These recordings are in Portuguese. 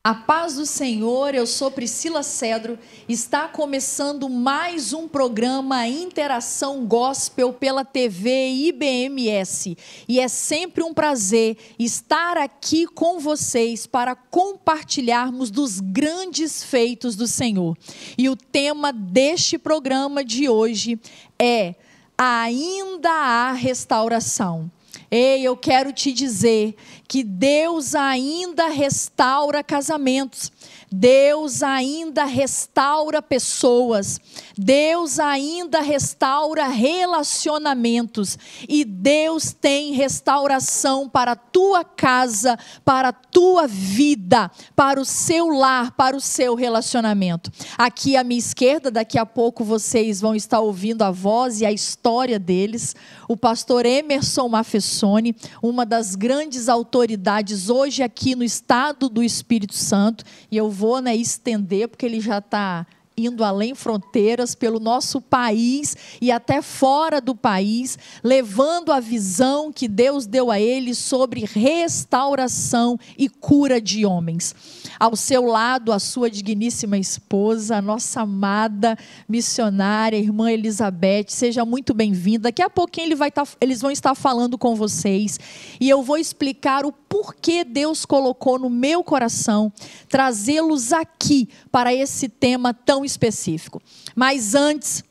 A paz do Senhor, eu sou Priscila Cedro, está começando mais um programa Interação Gospel pela TV IBMS e é sempre um prazer estar aqui com vocês para compartilharmos dos grandes feitos do Senhor. E o tema deste programa de hoje é Ainda há restauração. Ei, eu quero te dizer que Deus ainda restaura casamentos, Deus ainda restaura pessoas, Deus ainda restaura relacionamentos e Deus tem restauração para a tua casa, para a tua vida, para o seu lar, para o seu relacionamento. Aqui à minha esquerda, daqui a pouco vocês vão estar ouvindo a voz e a história deles, o pastor Emerson Mafessoni, uma das grandes autoridades hoje aqui no estado do Espírito Santo, e eu vou estender, porque ele já está indo além fronteiras pelo nosso país e até fora do país, levando a visão que Deus deu a ele sobre restauração e cura de homens. Ao seu lado, a sua digníssima esposa, a nossa amada missionária, irmã Elizabeth, seja muito bem-vinda. Daqui a pouquinho eles vão estar falando com vocês e eu vou explicar o porquê Deus colocou no meu coração trazê-los aqui para esse tema tão específico. Mas antes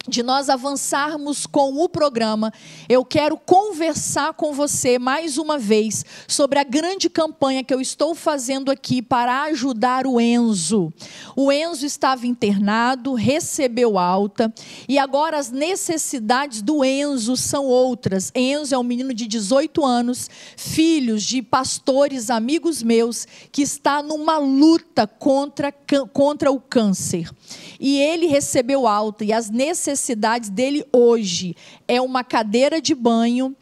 de nós avançarmos com o programa, eu quero conversar com você mais uma vez sobre a grande campanha que eu estou fazendo aqui para ajudar o Enzo. O Enzo estava internado, recebeu alta e agora as necessidades do Enzo são outras. Enzo é um menino de 18 anos, filho de pastores amigos meus, que está numa luta contra o câncer. E ele recebeu alta e as necessidades dele hoje é uma cadeira de banho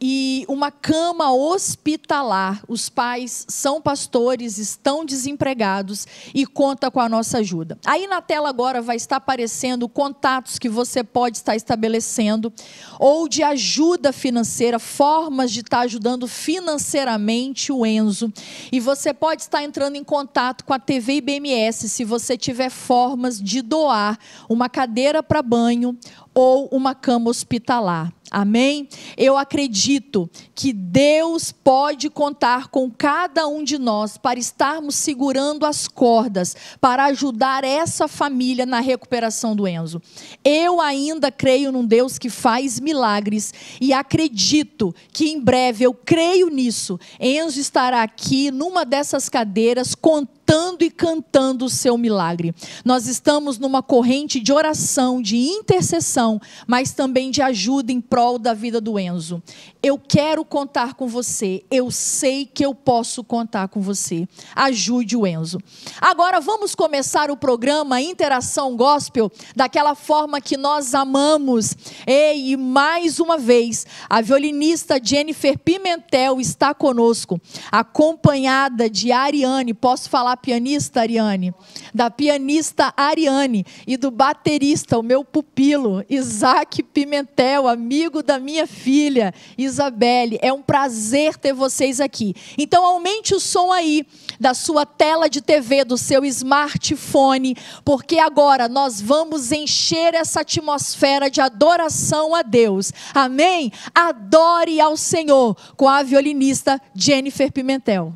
e uma cama hospitalar. Os pais são pastores, estão desempregados e conta com a nossa ajuda. Aí na tela agora vai estar aparecendo contatos que você pode estar estabelecendo ou de ajuda financeira, formas de estar ajudando financeiramente o Enzo. E você pode estar entrando em contato com a TV IBMS se você tiver formas de doar uma cadeira para banho ou uma cama hospitalar. Amém? Eu acredito que Deus pode contar com cada um de nós para estarmos segurando as cordas, para ajudar essa família na recuperação do Enzo. Eu ainda creio num Deus que faz milagres e acredito que em breve, eu creio nisso, Enzo estará aqui numa dessas cadeiras contando e cantando o seu milagre. Nós estamos numa corrente de oração, de intercessão, mas também de ajuda em prol da vida do Enzo. Eu quero contar com você, eu sei que eu posso contar com você. Ajude o Enzo. Agora vamos começar o programa Interação Gospel daquela forma que nós amamos. E mais uma vez, a violinista Jennifer Pimentel está conosco, acompanhada de Ariane. Posso falar pianista, Ariane? Da pianista Ariane e do baterista, o meu pupilo, Isaac Pimentel, amigo da minha filha, Isabelle. É um prazer ter vocês aqui. Então aumente o som aí da sua tela de TV, do seu smartphone, porque agora nós vamos encher essa atmosfera de adoração a Deus. Amém? Adore ao Senhor com a violinista Jennifer Pimentel.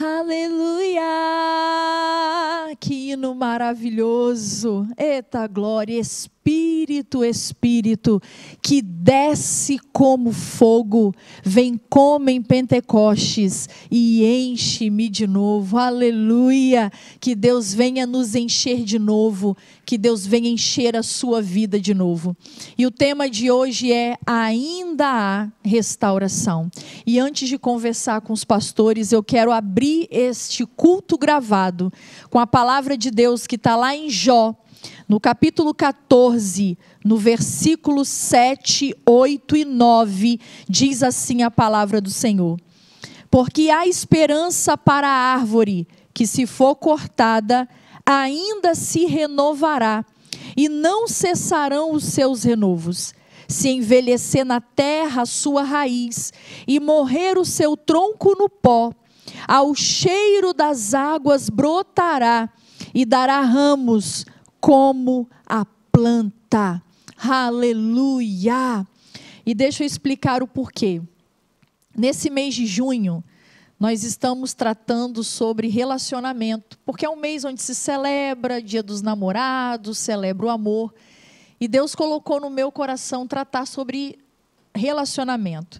Aleluia! Que hino maravilhoso! Eita glória! Espírito, Espírito, que desce como fogo, vem como em Pentecostes e enche-me de novo. Aleluia! Que Deus venha nos encher de novo, que Deus venha encher a sua vida de novo. E o tema de hoje é ainda há restauração. E antes de conversar com os pastores, eu quero abrir este culto gravado com a palavra de Deus que está lá em Jó, no capítulo 14, no versículo 7, 8 e 9, diz assim a palavra do Senhor: porque há esperança para a árvore, que se for cortada, ainda se renovará, e não cessarão os seus renovos. Se envelhecer na terra a sua raiz, e morrer o seu tronco no pó, ao cheiro das águas brotará, e dará ramos como a planta. Aleluia! E deixa eu explicar o porquê. Nesse mês de junho, nós estamos tratando sobre relacionamento, porque é um mês onde se celebra Dia dos Namorados, celebra o amor, e Deus colocou no meu coração tratar sobre relacionamento.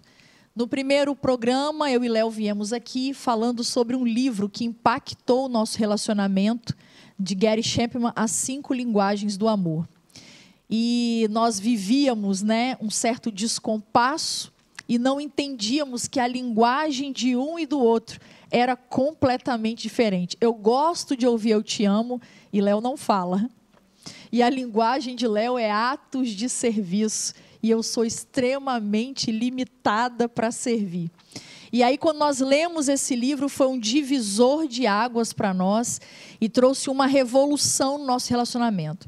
No primeiro programa, eu e Léo viemos aqui falando sobre um livro que impactou o nosso relacionamento, de Gary Chapman, As 5 Linguagens do Amor. E nós vivíamos, um certo descompasso e não entendíamos que a linguagem de um e do outro era completamente diferente. Eu gosto de ouvir eu te amo e Léo não fala. E a linguagem de Léo é atos de serviço e eu sou extremamente limitada para servir. E aí, quando nós lemos esse livro, foi um divisor de águas para nós e trouxe uma revolução no nosso relacionamento.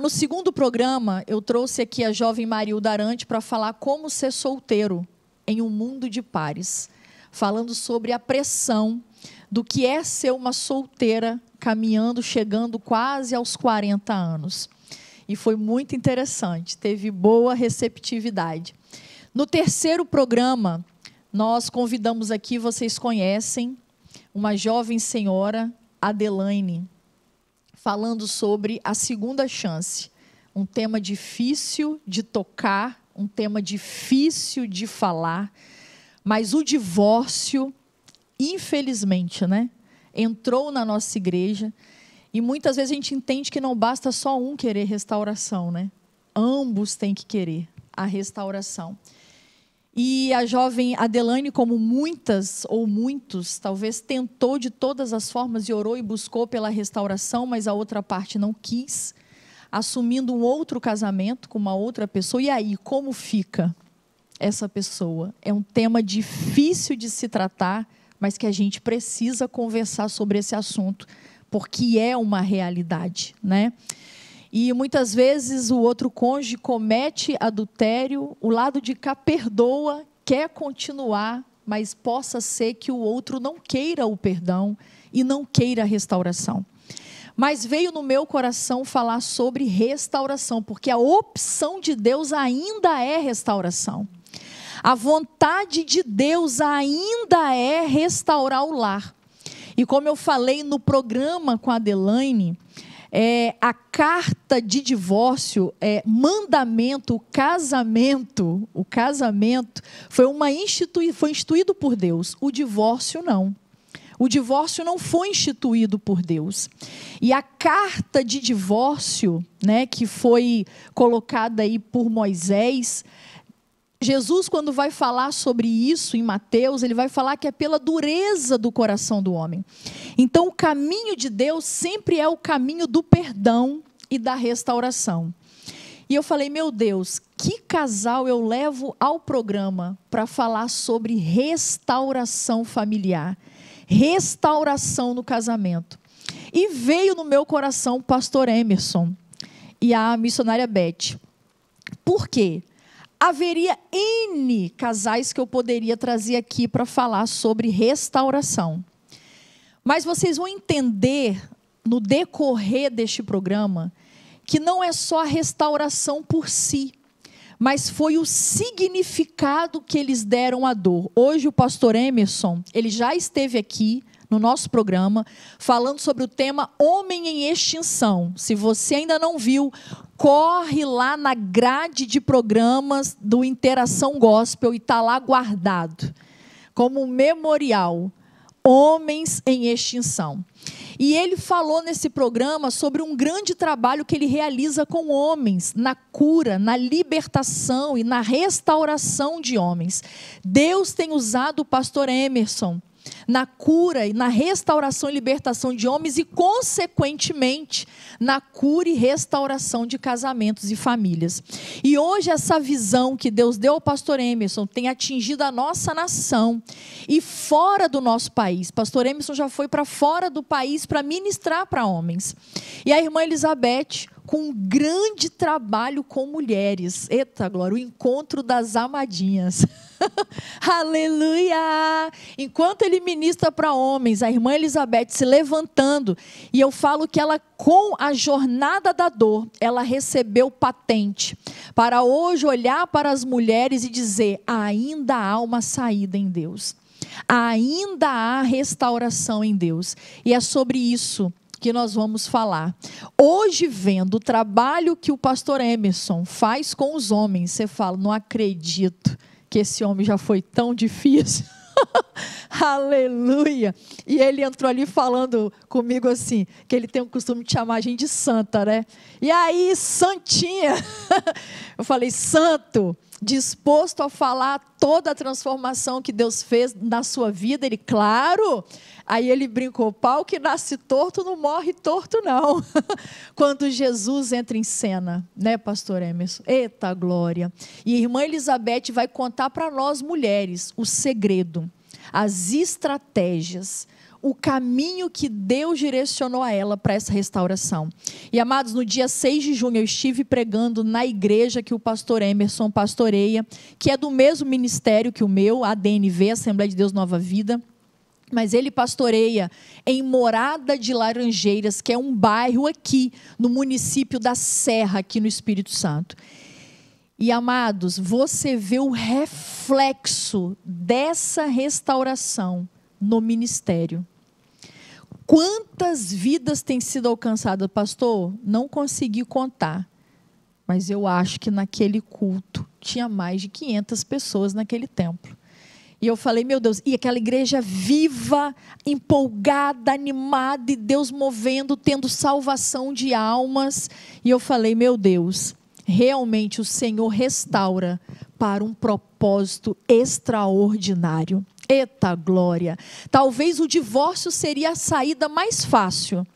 No segundo programa, eu trouxe aqui a jovem Marilda Arante para falar como ser solteiro em um mundo de pares, falando sobre a pressão do que é ser uma solteira, caminhando, chegando quase aos 40 anos. E foi muito interessante, teve boa receptividade. No terceiro programa, nós convidamos aqui, vocês conhecem, uma jovem senhora, Adelaine, falando sobre a segunda chance. Um tema difícil de tocar, um tema difícil de falar, mas o divórcio, infelizmente, entrou na nossa igreja e muitas vezes a gente entende que não basta só um querer restauração, Ambos têm que querer a restauração. E a jovem Adelaine, como muitas ou muitos, talvez tentou de todas as formas e orou e buscou pela restauração, mas a outra parte não quis, assumindo um outro casamento com uma outra pessoa. E aí, como fica essa pessoa? É um tema difícil de se tratar, mas que a gente precisa conversar sobre esse assunto, porque é uma realidade, E muitas vezes o outro cônjuge comete adultério, o lado de cá perdoa, quer continuar, mas possa ser que o outro não queira o perdão e não queira a restauração. Mas veio no meu coração falar sobre restauração, porque a opção de Deus ainda é restauração. A vontade de Deus ainda é restaurar o lar. E como eu falei no programa com a Adelaine, a carta de divórcio, mandamento, o casamento foi instituído por Deus. O divórcio não. O divórcio não foi instituído por Deus. E a carta de divórcio, que foi colocada aí por Moisés, Jesus, quando vai falar sobre isso em Mateus, ele vai falar que é pela dureza do coração do homem. Então, o caminho de Deus sempre é o caminho do perdão e da restauração. E eu falei, meu Deus, que casal eu levo ao programa para falar sobre restauração familiar, restauração no casamento. E veio no meu coração o pastor Emerson e a missionária Beth. Por quê? Haveria N casais que eu poderia trazer aqui para falar sobre restauração. Mas vocês vão entender, no decorrer deste programa, que não é só a restauração por si, mas foi o significado que eles deram à dor. Hoje o pastor Emerson, ele já esteve aqui no nosso programa, falando sobre o tema Homem em Extinção. Se você ainda não viu, corre lá na grade de programas do Interação Gospel e está lá guardado, como um memorial, Homens em Extinção. E ele falou nesse programa sobre um grande trabalho que ele realiza com homens, na cura, na libertação e na restauração de homens. Deus tem usado o pastor Emerson na cura e na restauração e libertação de homens e, consequentemente, na cura e restauração de casamentos e famílias. E hoje essa visão que Deus deu ao pastor Emerson tem atingido a nossa nação e fora do nosso país. Pastor Emerson já foi para fora do país para ministrar para homens. E a irmã Elizabeth, com um grande trabalho com mulheres. Eita, glória, o encontro das amadinhas. Aleluia! Enquanto ele ministra para homens, a irmã Elizabeth se levantando, e eu falo que ela, com a jornada da dor, ela recebeu patente para hoje olhar para as mulheres e dizer: ainda há uma saída em Deus, ainda há restauração em Deus. E é sobre isso que nós vamos falar. Hoje, vendo o trabalho que o pastor Emerson faz com os homens, você fala: não acredito que esse homem já foi tão difícil. Aleluia! E ele entrou ali falando comigo assim, que ele tem o costume de chamar a gente de santa, né? E aí, santinha, eu falei: santo, disposto a falar toda a transformação que Deus fez na sua vida? Ele: claro. Aí ele brincou: pau que nasce torto não morre torto não. Quando Jesus entra em cena, né, pastor Emerson? Eita glória! E a irmã Elizabeth vai contar para nós mulheres o segredo, as estratégias, o caminho que Deus direcionou a ela para essa restauração. E, amados, no dia 6 de junho eu estive pregando na igreja que o pastor Emerson pastoreia, que é do mesmo ministério que o meu, a ADNV, Assembleia de Deus Nova Vida. Mas ele pastoreia em Morada de Laranjeiras, que é um bairro aqui no município da Serra, aqui no Espírito Santo. E, amados, você vê o reflexo dessa restauração no ministério. Quantas vidas têm sido alcançadas, pastor? Não consegui contar, mas eu acho que naquele culto tinha mais de 500 pessoas naquele templo. E eu falei: meu Deus, e aquela igreja viva, empolgada, animada, e Deus movendo, tendo salvação de almas. E eu falei: meu Deus, realmente o Senhor restaura para um propósito extraordinário. Eita glória! Talvez o divórcio seria a saída mais fácil,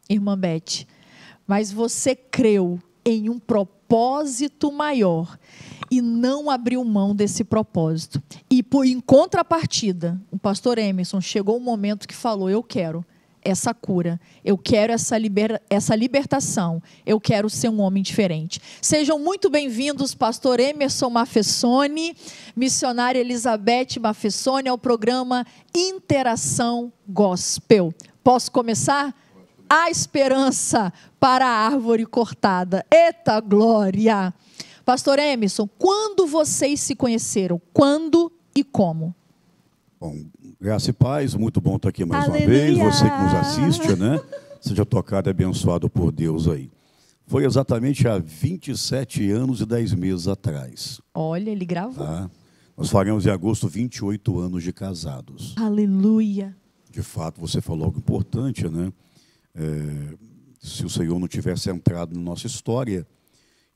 irmã Beth, mas você creu em um propósito maior e não abriu mão desse propósito. E em contrapartida, o pastor Emerson chegou um momento que falou: eu quero essa cura, eu quero essa libertação, eu quero ser um homem diferente. Sejam muito bem-vindos, pastor Emerson Mafessoni, missionária Elizabeth Mafessoni, ao programa Interação Gospel. Posso começar? A esperança para a árvore cortada. Eita glória! Pastor Emerson, quando vocês se conheceram? Quando e como? Bom, graça e paz, muito bom estar aqui mais Aleluia! uma vez. Você que nos assiste, né? Seja tocado e abençoado por Deus aí. Foi exatamente há 27 anos e 10 meses atrás. Olha, ele gravou. Tá? Nós faremos em agosto 28 anos de casados. Aleluia! De fato, você falou algo importante, né? Se o Senhor não tivesse entrado na nossa história,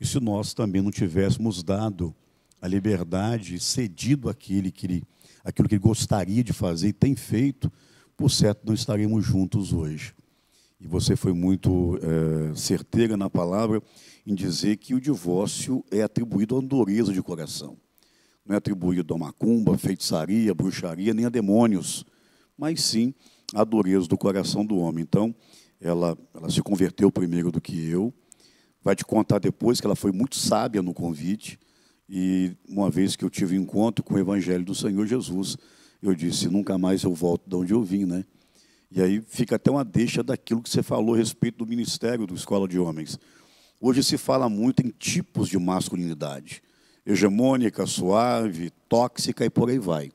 e se nós também não tivéssemos dado a liberdade e cedido aquilo que ele gostaria de fazer e tem feito, por certo não estaremos juntos hoje. E você foi muito certeira na palavra em dizer que o divórcio é atribuído à dureza de coração. Não é atribuído a macumba, feitiçaria, bruxaria, nem a demônios, mas sim à dureza do coração do homem. Então, ela se converteu primeiro do que eu. Vai te contar depois que ela foi muito sábia no convite. E uma vez que eu tive encontro com o Evangelho do Senhor Jesus, eu disse: nunca mais eu volto de onde eu vim, né? E aí fica até uma deixa daquilo que você falou a respeito do ministério do Escola de Homens. Hoje se fala muito em tipos de masculinidade: hegemônica, suave, tóxica e por aí vai.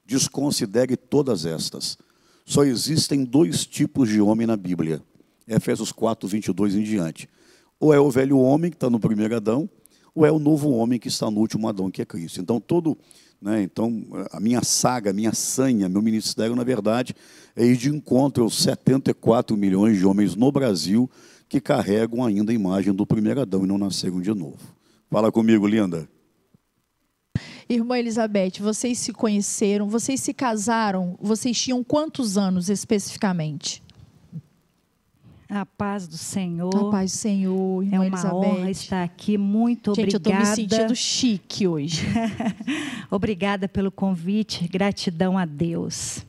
Desconsidere todas estas. Só existem dois tipos de homem na Bíblia. Efésios 4, 22 em diante. Ou é o velho homem que está no primeiro Adão, ou é o novo homem que está no último Adão, que é Cristo. Então, então a minha saga, a minha sanha, meu ministério, na verdade, é ir de encontro aos 74 milhões de homens no Brasil que carregam ainda a imagem do primeiro Adão e não nasceram de novo. Fala comigo, linda. Irmã Elizabeth, vocês se conheceram, vocês se casaram, vocês tinham quantos anos especificamente? A paz do Senhor. A paz do Senhor, irmã Elizabeth. É uma honra estar aqui, muito obrigada. Gente, eu estou me sentindo chique hoje. Obrigada pelo convite, gratidão a Deus.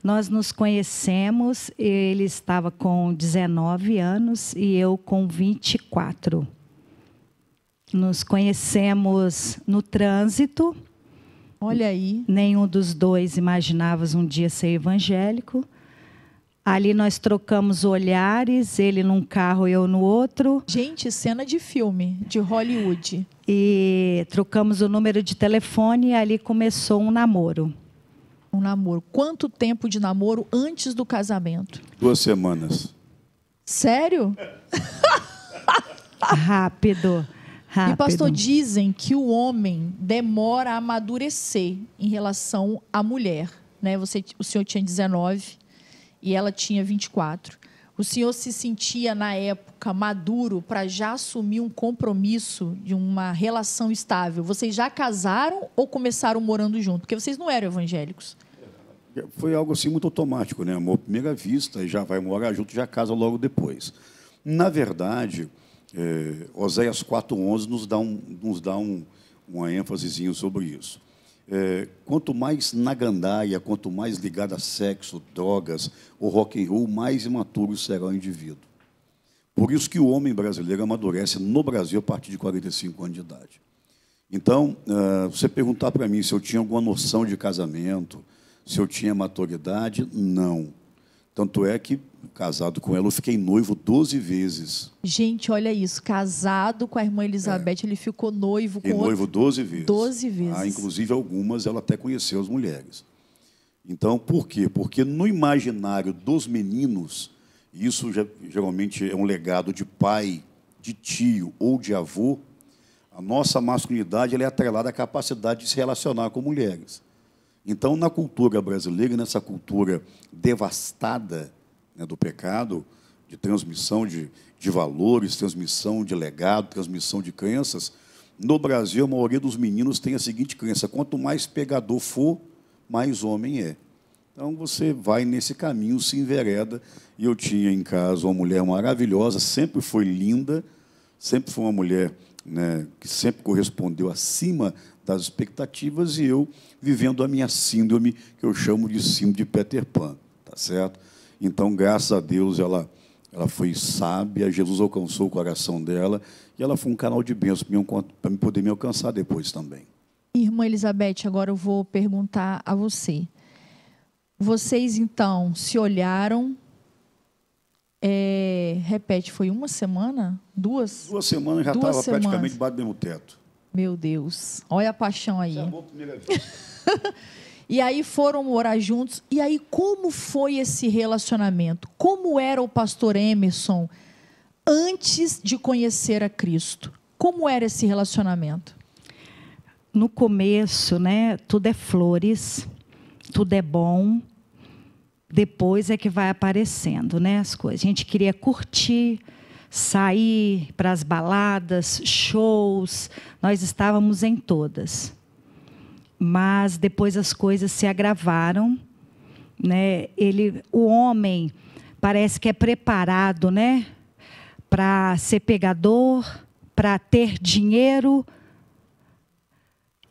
Nós nos conhecemos, ele estava com 19 anos e eu com 24. Nos conhecemos no trânsito. Olha aí. Nenhum dos dois imaginávamos um dia ser evangélico. Ali nós trocamos olhares, ele num carro, eu no outro. Gente, cena de filme, de Hollywood. E trocamos o número de telefone e ali começou um namoro. Um namoro. Quanto tempo de namoro antes do casamento? 2 semanas. Sério? Rápido. E pastor, dizem que o homem demora a amadurecer em relação à mulher, né? O senhor tinha 19 e ela tinha 24. O senhor se sentia na época maduro para já assumir um compromisso de uma relação estável? Vocês já casaram ou começaram morando junto? Porque vocês não eram evangélicos. Foi algo assim muito automático, né? Amor à primeira vista, e já vai morar junto, já casa logo depois. Na verdade, Oséias 4:11 nos dá uma ênfasezinho sobre isso. Quanto mais na gandaia, quanto mais ligado a sexo, drogas ou rock and roll, mais imaturo será o indivíduo. Por isso que o homem brasileiro amadurece no Brasil a partir de 45 anos de idade. Então, você perguntar para mim se eu tinha alguma noção de casamento, se eu tinha maturidade, não. Tanto é que, casado com ela, eu fiquei noivo 12 vezes. Gente, olha isso. Casado com a irmã Elizabeth, ele ficou noivo com noivo 12 vezes. 12 vezes. Inclusive, algumas ela até conheceu as mulheres. Então, por quê? Porque no imaginário dos meninos, isso geralmente é um legado de pai, de tio ou de avô, a nossa masculinidade ela é atrelada à capacidade de se relacionar com mulheres. Então, na cultura brasileira, nessa cultura devastada, né, do pecado, de transmissão de valores, transmissão de legado, transmissão de crenças, no Brasil, a maioria dos meninos tem a seguinte crença: quanto mais pegador for, mais homem é. Então, você vai nesse caminho, se envereda. E eu tinha em casa uma mulher maravilhosa, sempre foi linda, sempre foi uma mulher, né, que sempre correspondeu acima das expectativas, e eu vivendo a minha síndrome, que eu chamo de síndrome de Peter Pan, tá certo? Então, graças a Deus, ela foi sábia, Jesus alcançou o coração dela, e ela foi um canal de bênção para poder me alcançar depois também. Irmã Elizabeth, agora eu vou perguntar a você. Vocês, então, se olharam, repete, foi 1 semana? 2? 2 semanas, já estava praticamente debaixo do mesmo teto. Meu Deus, olha a paixão aí. Isso é amor à primeira vista. E aí foram morar juntos. E aí, como foi esse relacionamento? Como era o pastor Emerson antes de conhecer a Cristo? Como era esse relacionamento? No começo, né, tudo é flores, tudo é bom. Depois é que vai aparecendo, né, as coisas. A gente queria curtir, sair para as baladas, shows. Nós estávamos em todas. Mas depois as coisas se agravaram, né? O homem parece que é preparado, né, para ser pegador, para ter dinheiro.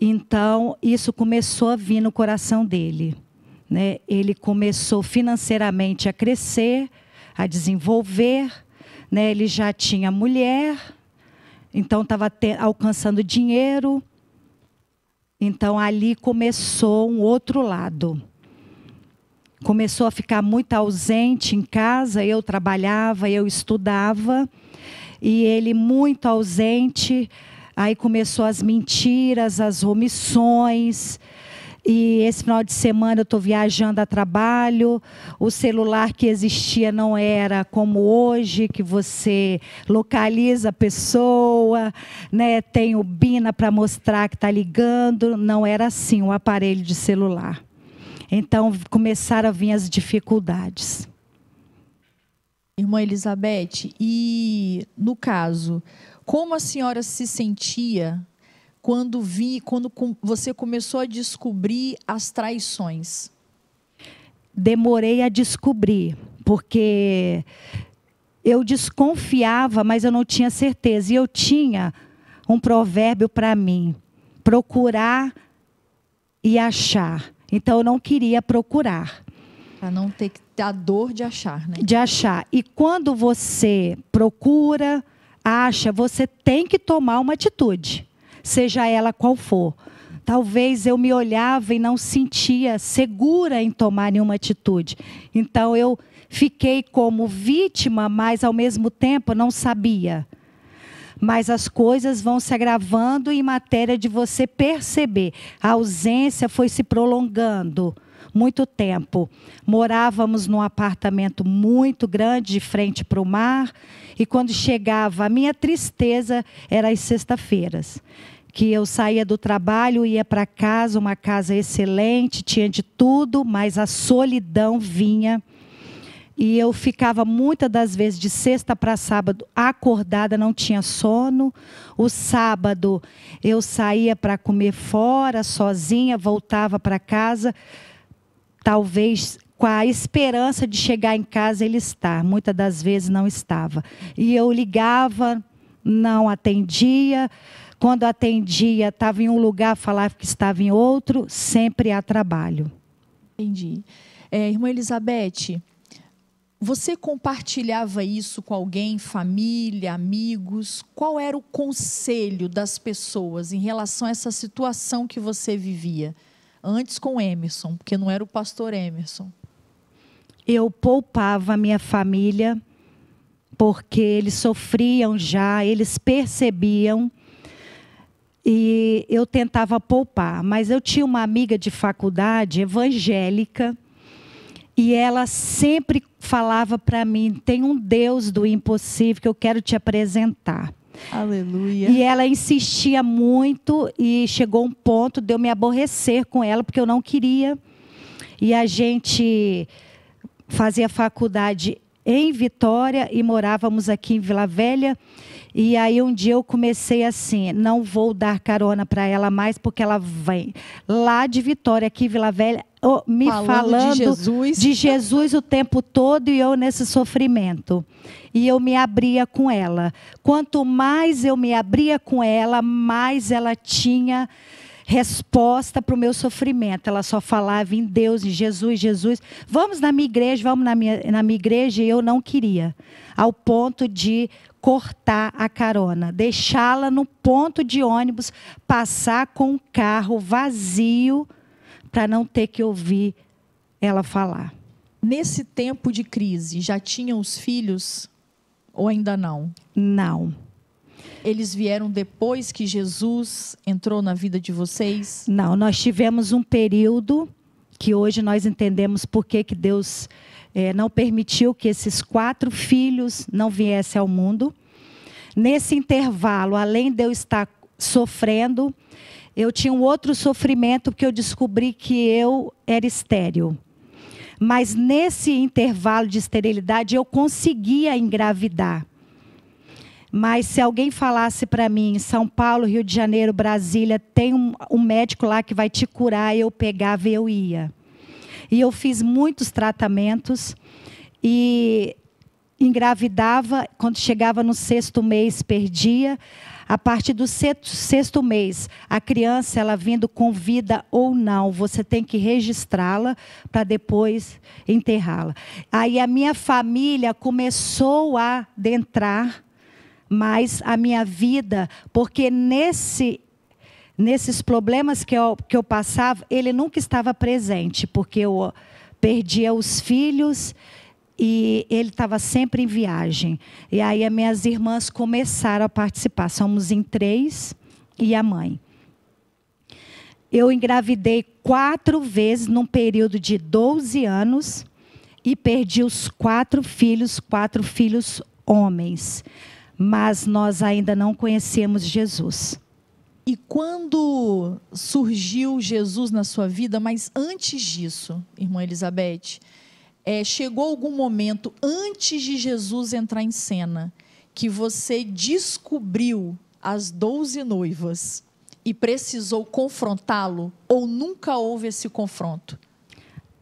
Então, isso começou a vir no coração dele, né? Ele começou financeiramente a crescer, a desenvolver, né? Ele já tinha mulher, então estava alcançando dinheiro. Então, ali começou um outro lado. Começou a ficar muito ausente em casa, eu trabalhava, eu estudava, e ele muito ausente. Aí começou as mentiras, as omissões, E esse final de semana eu estou viajando a trabalho. O celular que existia não era como hoje, que você localiza a pessoa, né? Tem o Bina para mostrar que está ligando. Não era assim o aparelho de celular. Então começaram a vir as dificuldades. Irmã Elizabeth, e no caso, como a senhora se sentia quando você começou a descobrir as traições? Demorei a descobrir, porque eu desconfiava, mas eu não tinha certeza. E eu tinha um provérbio para mim: procurar e achar. Então eu não queria procurar. Para não ter a dor de achar, né? De achar. E quando você procura, acha, você tem que tomar uma atitude, seja ela qual for. Talvez eu me olhava e não sentia segura em tomar nenhuma atitude. Então eu fiquei como vítima, mas ao mesmo tempo não sabia. Mas as coisas vão se agravando em matéria de você perceber. A ausência foi se prolongando muito tempo. Morávamos num apartamento muito grande, de frente para o mar. E quando chegava, a minha tristeza era às sextas-feiras. Que eu saía do trabalho, ia para casa, uma casa excelente, tinha de tudo, mas a solidão vinha. E eu ficava muitas das vezes de sexta para sábado acordada, não tinha sono. O sábado eu saía para comer fora, sozinha, voltava para casa, talvez com a esperança de chegar em casa ele estar. Muitas das vezes não estava. E eu ligava, não atendia. Quando atendia, estava em um lugar, falava que estava em outro, sempre a trabalho. Entendi. Irmã Elizabeth, você compartilhava isso com alguém, família, amigos? Qual era o conselho das pessoas em relação a essa situação que você vivia? Antes com Emerson, porque não era o pastor Emerson. Eu poupava a minha família, porque eles sofriam já, eles percebiam. E eu tentava poupar, mas eu tinha uma amiga de faculdade evangélica e ela sempre falava para mim: tem um Deus do impossível que eu quero te apresentar. Aleluia. E ela insistia muito e chegou um ponto de eu me aborrecer com ela, porque eu não queria. E a gente fazia faculdade em Vitória e morávamos aqui em Vila Velha. E aí um dia eu comecei assim: não vou dar carona para ela mais, porque ela vem lá de Vitória, aqui em Vila Velha, me falando de Jesus o tempo todo, e eu nesse sofrimento. E eu me abria com ela. Quanto mais eu me abria com ela, mais ela tinha resposta para o meu sofrimento. Ela só falava em Deus, em Jesus, Jesus. Vamos na minha igreja, vamos na minha igreja. E eu não queria. Ao ponto de cortar a carona, deixá-la no ponto de ônibus, passar com o carro vazio, para não ter que ouvir ela falar. Nesse tempo de crise, já tinham os filhos ou ainda não? Não. Eles vieram depois que Jesus entrou na vida de vocês? Não, nós tivemos um período que hoje nós entendemos por que Deus não permitiu que esses 4 filhos não viessem ao mundo. Nesse intervalo, além de eu estar sofrendo, eu tinha um outro sofrimento, porque eu descobri que eu era estéril. Mas nesse intervalo de esterilidade, eu conseguia engravidar. Mas se alguém falasse para mim, em São Paulo, Rio de Janeiro, Brasília, tem um médico lá que vai te curar, eu pegava e eu ia. E eu fiz muitos tratamentos e engravidava. Quando chegava no 6º mês, perdia. A partir do 6º mês, a criança, ela vindo com vida ou não, você tem que registrá-la para depois enterrá-la. Aí a minha família começou a adentrar mais a minha vida, porque nesses problemas que eu passava, ele nunca estava presente, porque eu perdia os filhos e ele estava sempre em viagem. E aí as minhas irmãs começaram a participar, somos em 3 e a mãe. Eu engravidei 4 vezes num período de 12 anos e perdi os 4 filhos homens. Mas nós ainda não conhecíamos Jesus. E quando surgiu Jesus na sua vida, mas antes disso, irmã Elizabeth, chegou algum momento antes de Jesus entrar em cena que você descobriu as 12 noivas e precisou confrontá-lo, ou nunca houve esse confronto?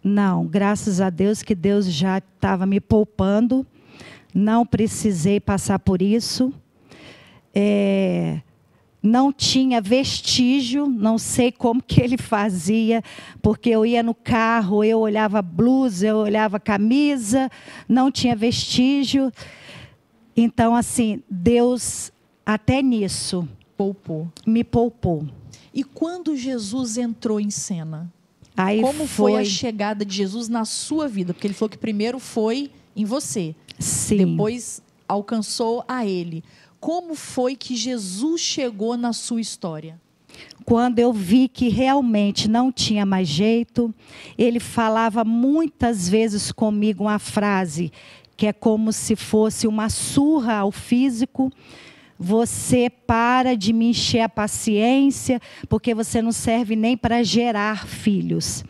Não, graças a Deus que Deus já estava me poupando, não precisei passar por isso. Não tinha vestígio, não sei como que ele fazia, porque eu ia no carro, eu olhava blusa, eu olhava camisa, não tinha vestígio. Então, assim, Deus, até nisso, me poupou. E quando Jesus entrou em cena? Aí como foi a chegada de Jesus na sua vida? Porque ele falou que primeiro foi em você. Sim. Depois alcançou a ele. Como foi que Jesus chegou na sua história? Quando eu vi que realmente não tinha mais jeito, ele falava muitas vezes comigo uma frase que é como se fosse uma surra ao físico. Você para de me encher a paciência, porque você não serve nem para gerar filhos.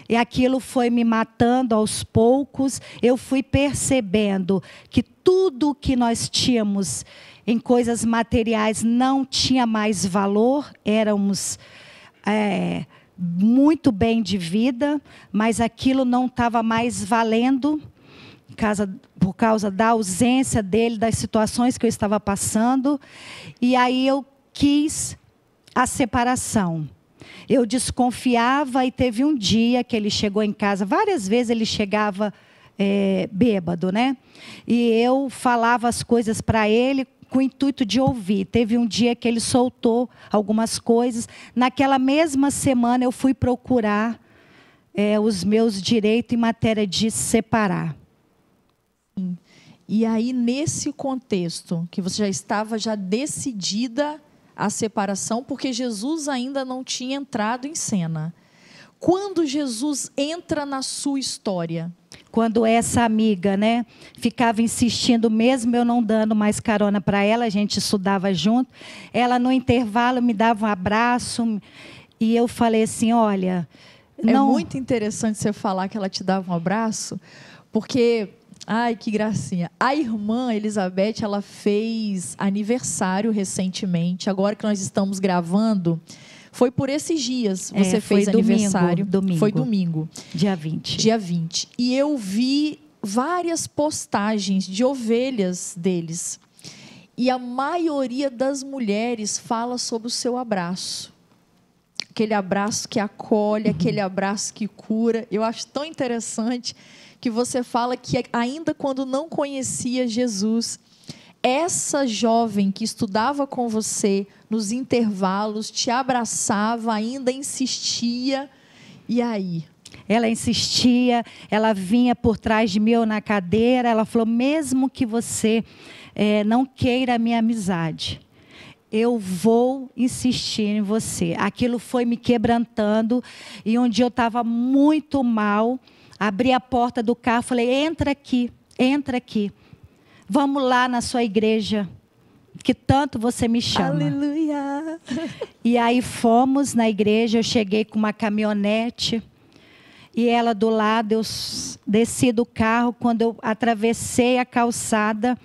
E aquilo foi me matando aos poucos. Eu fui percebendo que tudo que nós tínhamos em coisas materiais não tinha mais valor. Éramos muito bem de vida, mas aquilo não estava mais valendo por causa da ausência dele, das situações que eu estava passando. E aí eu quis a separação. Eu desconfiava, e teve um dia que ele chegou em casa, várias vezes ele chegava bêbado, né? E eu falava as coisas para ele com o intuito de ouvir. Teve um dia que ele soltou algumas coisas. Naquela mesma semana eu fui procurar os meus direitos em matéria de separar. E aí, nesse contexto, que você já estava decidida a separação, porque Jesus ainda não tinha entrado em cena. Quando Jesus entra na sua história? Quando essa amiga, né, ficava insistindo, mesmo eu não dando mais carona para ela, a gente estudava junto, ela no intervalo me dava um abraço, e eu falei assim, olha... É muito interessante você falar que ela te dava um abraço, porque... Ai, que gracinha. A irmã Elizabeth, ela fez aniversário recentemente. Agora que nós estamos gravando, foi por esses dias você fez aniversário. Domingo. Foi domingo. Dia 20. Dia 20. E eu vi várias postagens de ovelhas deles. E a maioria das mulheres fala sobre o seu abraço. Aquele abraço que acolhe, aquele abraço que cura. Eu acho tão interessante que você fala que ainda quando não conhecia Jesus, essa jovem que estudava com você nos intervalos, te abraçava, ainda insistia, e aí? Ela insistia, ela vinha por trás de mim ou na cadeira, ela falou, mesmo que você não queira a minha amizade, eu vou insistir em você. Aquilo foi me quebrantando, e um dia eu estava muito mal, abri a porta do carro, falei, entra aqui, vamos lá na sua igreja, que tanto você me chama. Aleluia! E aí fomos na igreja, eu cheguei com uma caminhonete, e ela do lado, eu desci do carro, quando eu atravessei a calçada,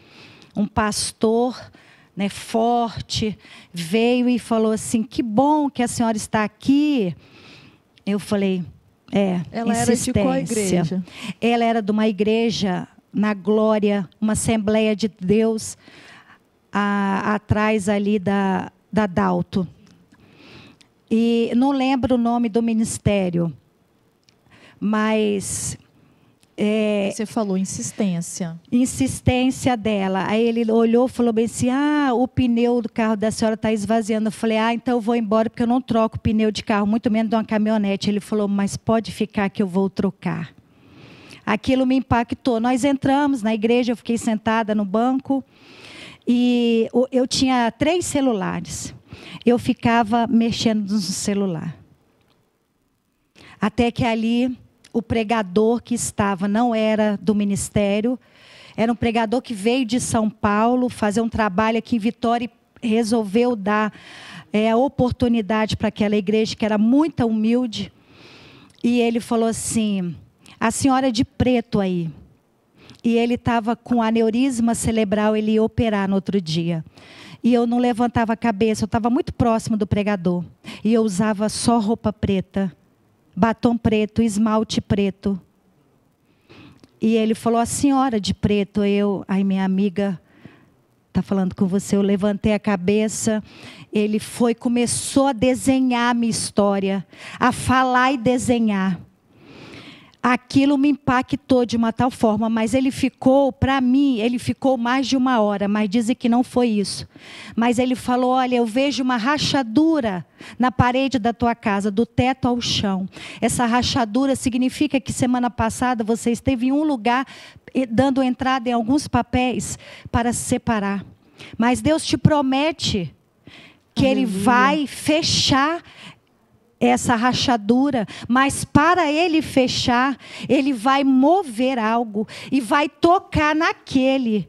um pastor, né, forte, veio e falou assim, que bom que a senhora está aqui. Eu falei... Ela era de qual igreja? Ela era de uma igreja na Glória, uma Assembleia de Deus, atrás ali da Dalto. E não lembro o nome do ministério, mas... Você falou insistência. Insistência dela. Aí ele olhou e falou bem assim, o pneu do carro da senhora está esvaziando. Eu falei, então eu vou embora porque eu não troco pneu de carro, muito menos de uma caminhonete. Ele falou, mas pode ficar que eu vou trocar. Aquilo me impactou. Nós entramos na igreja, eu fiquei sentada no banco e eu tinha 3 celulares. Eu ficava mexendo no celular. Até que ali o pregador que estava não era do ministério, era um pregador que veio de São Paulo fazer um trabalho aqui em Vitória e resolveu dar a oportunidade para aquela igreja que era muito humilde. E ele falou assim: a senhora de preto aí. E ele estava com aneurisma cerebral, ele ia operar no outro dia. E eu não levantava a cabeça, eu estava muito próximo do pregador. E eu usava só roupa preta, batom preto, esmalte preto. E ele falou: a senhora de preto. Aí minha amiga está falando com você. Eu levantei a cabeça. Ele começou a desenhar a minha história, a falar e desenhar. Aquilo me impactou de uma tal forma, mas ele ficou, para mim, ele ficou mais de 1 hora, mas dizem que não foi isso. Mas ele falou: olha, eu vejo uma rachadura na parede da tua casa, do teto ao chão. Essa rachadura significa que semana passada você esteve em um lugar, dando entrada em alguns papéis para se separar. Mas Deus te promete que Ele vai fechar essa rachadura, mas para Ele fechar, Ele vai mover algo e vai tocar naquele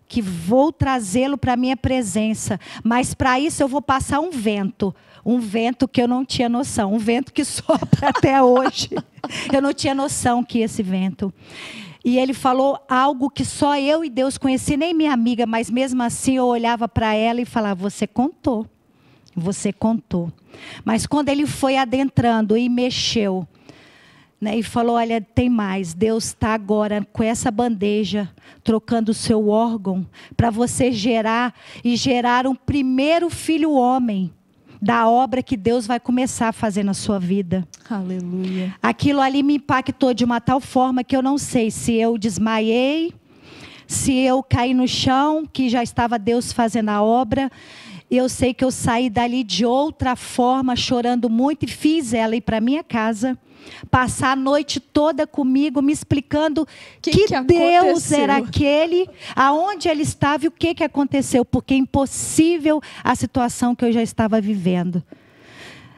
que vou trazê-lo para a minha presença. Mas para isso eu vou passar um vento que eu não tinha noção, um vento que sopra até hoje. Eu não tinha noção que esse vento. E ele falou algo que só eu e Deus conheci, nem minha amiga, mas mesmo assim eu olhava para ela e falava: você contou. Você contou. Mas quando ele foi adentrando e mexeu, né, e falou: olha, tem mais. Deus está agora com essa bandeja, trocando o seu órgão, para você gerar um primeiro filho homem, da obra que Deus vai começar a fazer na sua vida. Aleluia. Aquilo ali me impactou de uma tal forma que eu não sei se eu desmaiei, se eu caí no chão, que já estava Deus fazendo a obra. Eu sei que eu saí dali de outra forma, chorando muito, e fiz ela ir para minha casa, passar a noite toda comigo, me explicando que Deus era aquele, aonde Ele estava e o que aconteceu, porque é impossível a situação que eu já estava vivendo.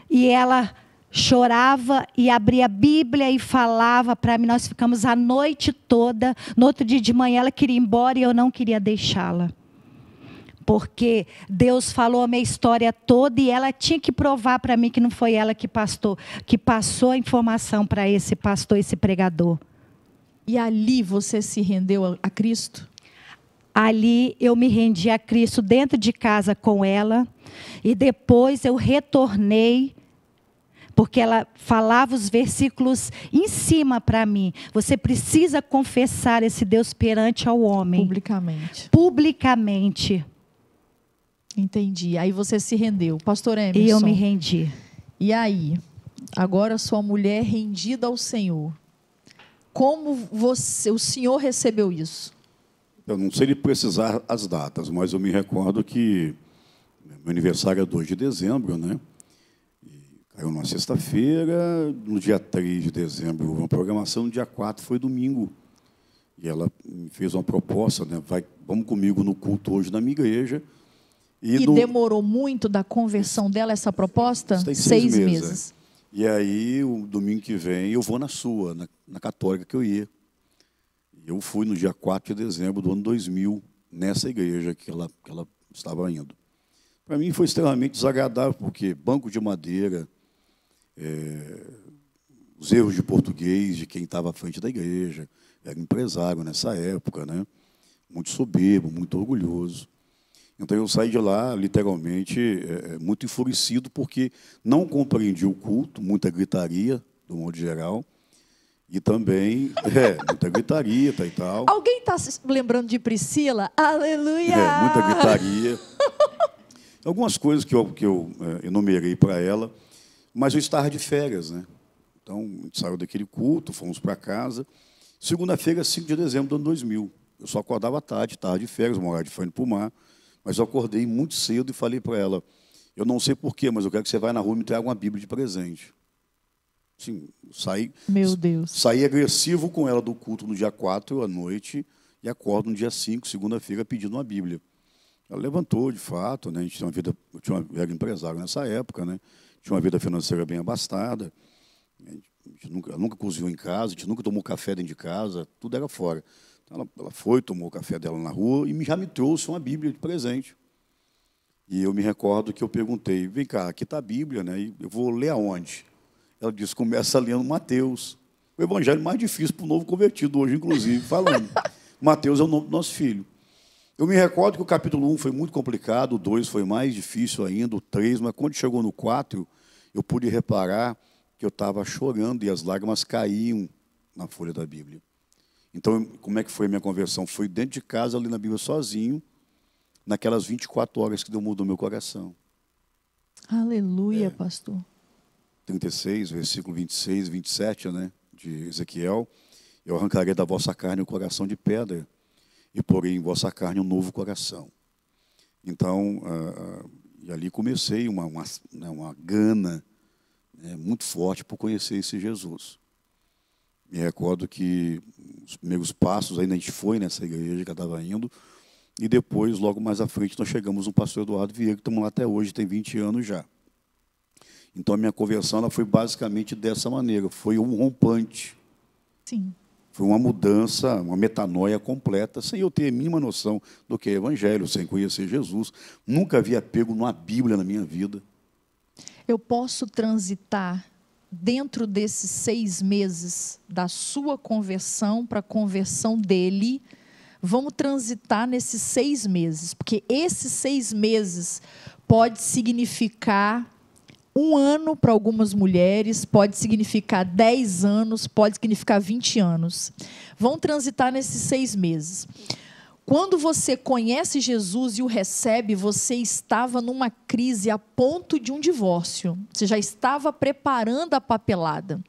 E ela chorava e abria a Bíblia e falava para mim. Nós ficamos a noite toda. No outro dia de manhã ela queria ir embora e eu não queria deixá-la. Porque Deus falou a minha história toda e ela tinha que provar para mim que não foi ela que passou a informação para esse pastor, esse pregador. E ali você se rendeu a Cristo? Ali eu me rendi a Cristo dentro de casa com ela. E depois eu retornei, porque ela falava os versículos em cima para mim. Você precisa confessar esse Deus perante ao homem. Publicamente. Publicamente. Entendi. Aí você se rendeu. Pastor Emerson. E eu me rendi. E aí? Agora sua mulher rendida ao Senhor. Como o senhor recebeu isso? Eu não sei lhe precisar as datas, mas eu me recordo que meu aniversário é 2 de dezembro, né? E caiu numa sexta-feira, no dia 3 de dezembro houve uma programação, no dia 4 foi domingo. E ela me fez uma proposta, né? Vamos comigo no culto hoje na minha igreja. E demorou muito da conversão dela essa proposta? Tem 6 meses. E aí, o domingo que vem, eu vou na sua, na católica que eu ia. Eu fui no dia 4 de dezembro do ano 2000, nessa igreja que ela estava indo. Para mim foi extremamente desagradável, porque banco de madeira, os erros de português de quem estava à frente da igreja, era empresário nessa época, né? Muito soberbo, muito orgulhoso. Então eu saí de lá, literalmente, muito enfurecido, porque não compreendi o culto, muita gritaria, do modo geral, e também, muita gritaria e tal. Alguém está se lembrando de Priscila? Aleluia! Muita gritaria. Algumas coisas que eu enumerei para ela, mas eu estava de férias, né? Então, a gente saiu daquele culto, fomos para casa. Segunda-feira, 5 de dezembro do ano 2000. Eu só acordava à tarde, estava de férias, morava de frente para o mar. Mas eu acordei muito cedo e falei para ela: eu não sei porquê, mas eu quero que você vá na rua e me traga uma Bíblia de presente. Sim, Meu Deus. Saí agressivo com ela do culto no dia 4 à noite e acordo no dia 5, segunda-feira, pedindo uma Bíblia. Ela levantou, de fato, né? A gente era empresário nessa época, né? Tinha uma vida financeira bem abastada. Ela nunca cozinhou em casa, a gente nunca tomou café dentro de casa, tudo era fora. Então, ela foi, tomou o café dela na rua e já me trouxe uma Bíblia de presente. E eu me recordo que eu perguntei, vem cá, aqui está a Bíblia, né? E eu vou ler aonde? Ela disse, começa lendo Mateus. O evangelho mais difícil para o novo convertido hoje, inclusive, falando. Mateus é o nome do nosso filho. Eu me recordo que o capítulo 1 foi muito complicado, o 2 foi mais difícil ainda, o 3, mas quando chegou no 4, eu pude reparar que eu estava chorando e as lágrimas caíam na folha da Bíblia. Então, como é que foi a minha conversão? Foi dentro de casa, ali na Bíblia, sozinho, naquelas 24 horas que Deus mudou meu coração. Aleluia, pastor. 36, versículo 26 e 27, né, de Ezequiel. Eu arrancarei da vossa carne o coração de pedra e porei em vossa carne um novo coração. Então, e ali comecei uma gana, né, muito forte por conhecer esse Jesus. Me recordo que os primeiros passos, ainda a gente foi nessa igreja que eu estava indo, e depois, logo mais à frente, nós chegamos no pastor Eduardo Vieira, que estamos lá até hoje, tem 20 anos já. Então, a minha conversão ela foi basicamente dessa maneira, foi um rompante. Sim. Foi uma mudança, uma metanoia completa, sem eu ter a mínima noção do que é evangelho, sem conhecer Jesus. Nunca havia pego numa Bíblia na minha vida. Eu posso transitar dentro desses 6 meses da sua conversão para a conversão dele. Vamos transitar nesses 6 meses, porque esses 6 meses pode significar 1 ano para algumas mulheres, pode significar 10 anos, pode significar 20 anos. Vão transitar nesses 6 meses. Quando você conhece Jesus e o recebe, você estava numa crise a ponto de um divórcio. Você já estava preparando a papelada.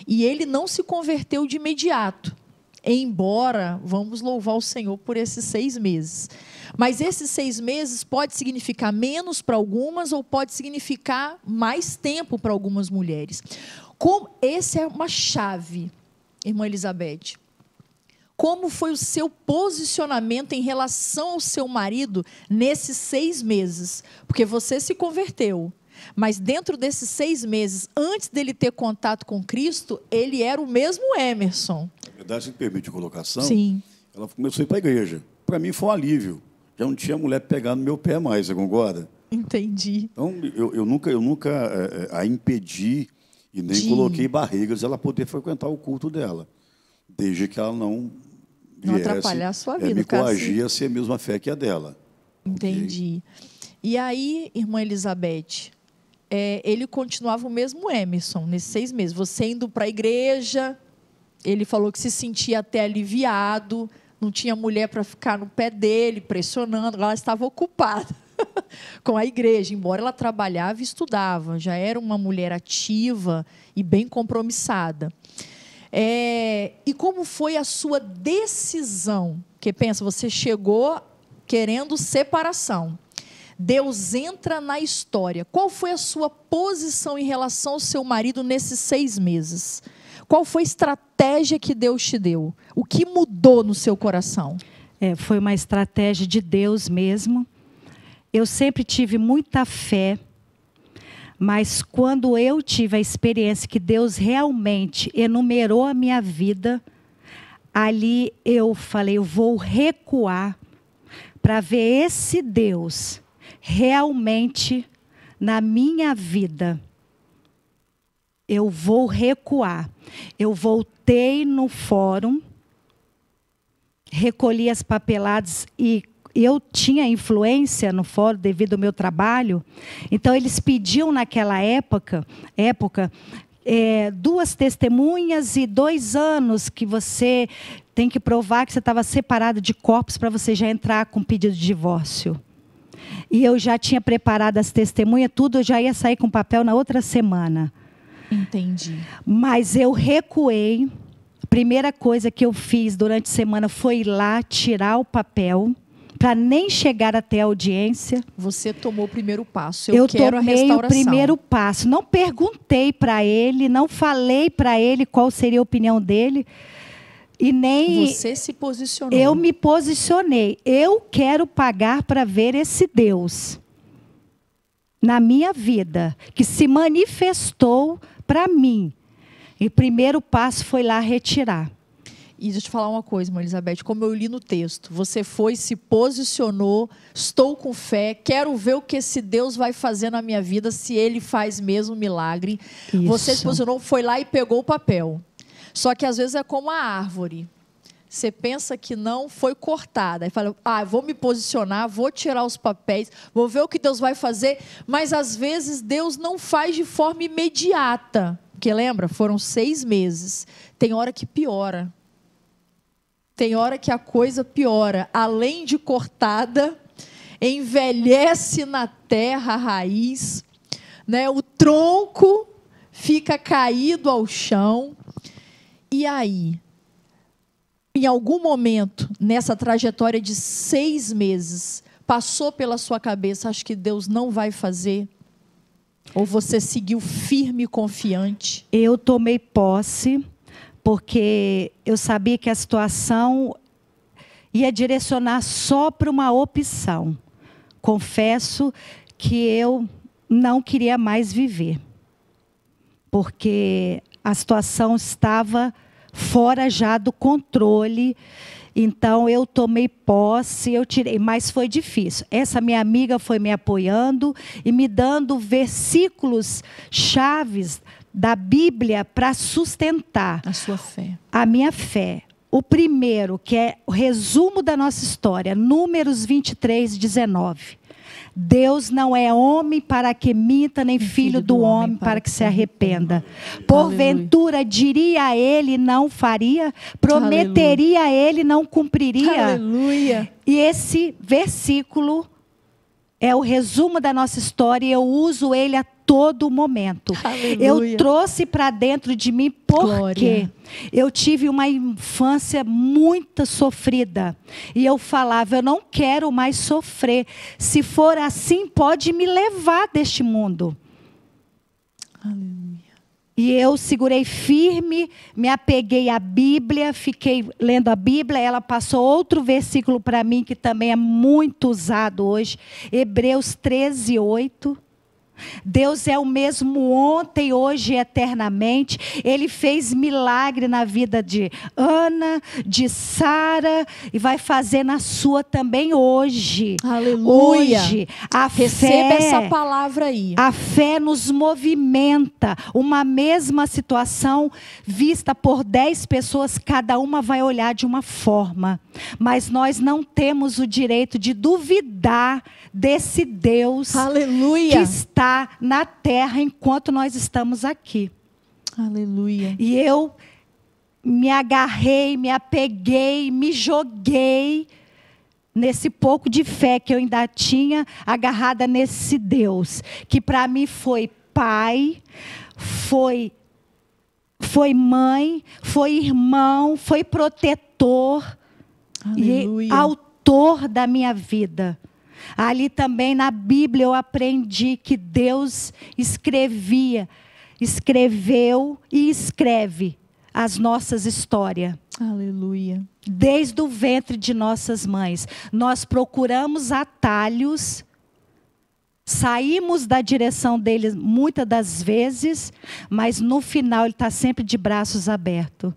E ele não se converteu de imediato. Embora, vamos louvar o Senhor por esses 6 meses. Mas esses 6 meses pode significar menos para algumas ou pode significar mais tempo para algumas mulheres. Essa é uma chave, irmã Elizabeth. Como foi o seu posicionamento em relação ao seu marido nesses 6 meses? Porque você se converteu, mas dentro desses 6 meses, antes dele ter contato com Cristo, ele era o mesmo Emerson. Na verdade, se me permite a colocação, sim, ela começou a ir para a igreja. Para mim foi um alívio. Já não tinha mulher pegar no meu pé mais, você concorda? Entendi. Então, eu nunca a impedi e nem coloquei barreiras ela poder frequentar o culto dela, desde que ela não atrapalhar a sua vida. Me coagia a ser a mesma fé que a dela. Entendi. Okay? E aí, irmã Elizabeth, ele continuava o mesmo Emerson, nesses 6 meses. Você indo para a igreja, ele falou que se sentia até aliviado, não tinha mulher para ficar no pé dele, pressionando, ela estava ocupada com a igreja, embora ela trabalhava e estudava, já era uma mulher ativa e bem compromissada. E como foi a sua decisão? Porque pensa, você chegou querendo separação. Deus entra na história. Qual foi a sua posição em relação ao seu marido nesses 6 meses? Qual foi a estratégia que Deus te deu? O que mudou no seu coração? Foi uma estratégia de Deus mesmo. Eu sempre tive muita fé. Mas quando eu tive a experiência que Deus realmente enumerou a minha vida, ali eu falei, eu vou recuar para ver esse Deus realmente na minha vida. Eu vou recuar. Eu voltei no fórum, recolhi as papeladas e eu tinha influência no fórum devido ao meu trabalho, então eles pediam naquela época 2 testemunhas e 2 anos que você tem que provar que você estava separada de corpos para você já entrar com pedido de divórcio. E eu já tinha preparado as testemunhas, tudo, eu já ia sair com papel na outra semana. Entendi. Mas eu recuei. A primeira coisa que eu fiz durante a semana foi ir lá tirar o papel, para nem chegar até a audiência. Você tomou o primeiro passo. Eu tomei o primeiro passo. Não perguntei para ele, não falei para ele qual seria a opinião dele. E nem... Você se posicionou. Eu me posicionei. Eu quero pagar para ver esse Deus na minha vida, que se manifestou para mim. E o primeiro passo foi lá retirar. E deixa eu te falar uma coisa, irmã Elizabeth, como eu li no texto, você foi, se posicionou, estou com fé, quero ver o que esse Deus vai fazer na minha vida, se Ele faz mesmo milagre. Isso. Você se posicionou, foi lá e pegou o papel. Só que às vezes é como a árvore. Você pensa que não, foi cortada. Aí fala, vou me posicionar, vou tirar os papéis, vou ver o que Deus vai fazer. Mas às vezes Deus não faz de forma imediata. Porque lembra, foram 6 meses. Tem hora que piora. Tem hora que a coisa piora. Além de cortada, envelhece na terra a raiz, né? O tronco fica caído ao chão. E aí, em algum momento, nessa trajetória de 6 meses, passou pela sua cabeça, acho que Deus não vai fazer? Ou você seguiu firme e confiante? Eu tomei posse, porque eu sabia que a situação ia direcionar só para uma opção. Confesso que eu não queria mais viver, porque a situação estava fora já do controle. Então eu tomei posse, eu tirei, mas foi difícil. Essa minha amiga foi me apoiando e me dando versículos chaves da Bíblia para sustentar a sua fé. A minha fé. O primeiro, que é o resumo da nossa história, Números 23, 19. Deus não é homem para que minta, nem filho do homem para que se arrependa. Porventura diria ele, não faria? Prometeria ele, não cumpriria? Aleluia. E esse versículo é o resumo da nossa história e eu uso ele a todo momento. Aleluia. Eu trouxe para dentro de mim porque eu tive uma infância muito sofrida. E eu falava, eu não quero mais sofrer. Se for assim, pode me levar deste mundo. Aleluia. E eu segurei firme, me apeguei à Bíblia, fiquei lendo a Bíblia. Ela passou outro versículo para mim, que também é muito usado hoje. Hebreus 13, 8. Deus é o mesmo ontem, hoje e eternamente. Ele fez milagre na vida de Ana, de Sara, e vai fazer na sua também hoje. Aleluia. Hoje, receba essa palavra aí. A fé nos movimenta. Uma mesma situação vista por 10 pessoas, cada uma vai olhar de uma forma. Mas nós não temos o direito de duvidar desse Deus, aleluia, que está na terra enquanto nós estamos aqui. Aleluia. E eu me agarrei, me apeguei, me joguei nesse pouco de fé que eu ainda tinha, agarrada nesse Deus, que para mim foi pai, foi mãe, foi irmão, foi protetor, aleluia, e autor da minha vida. Ali também na Bíblia eu aprendi que Deus escreveu e escreve as nossas histórias. Aleluia. Desde o ventre de nossas mães. Nós procuramos atalhos, saímos da direção dele muitas das vezes, mas no final ele está sempre de braços abertos.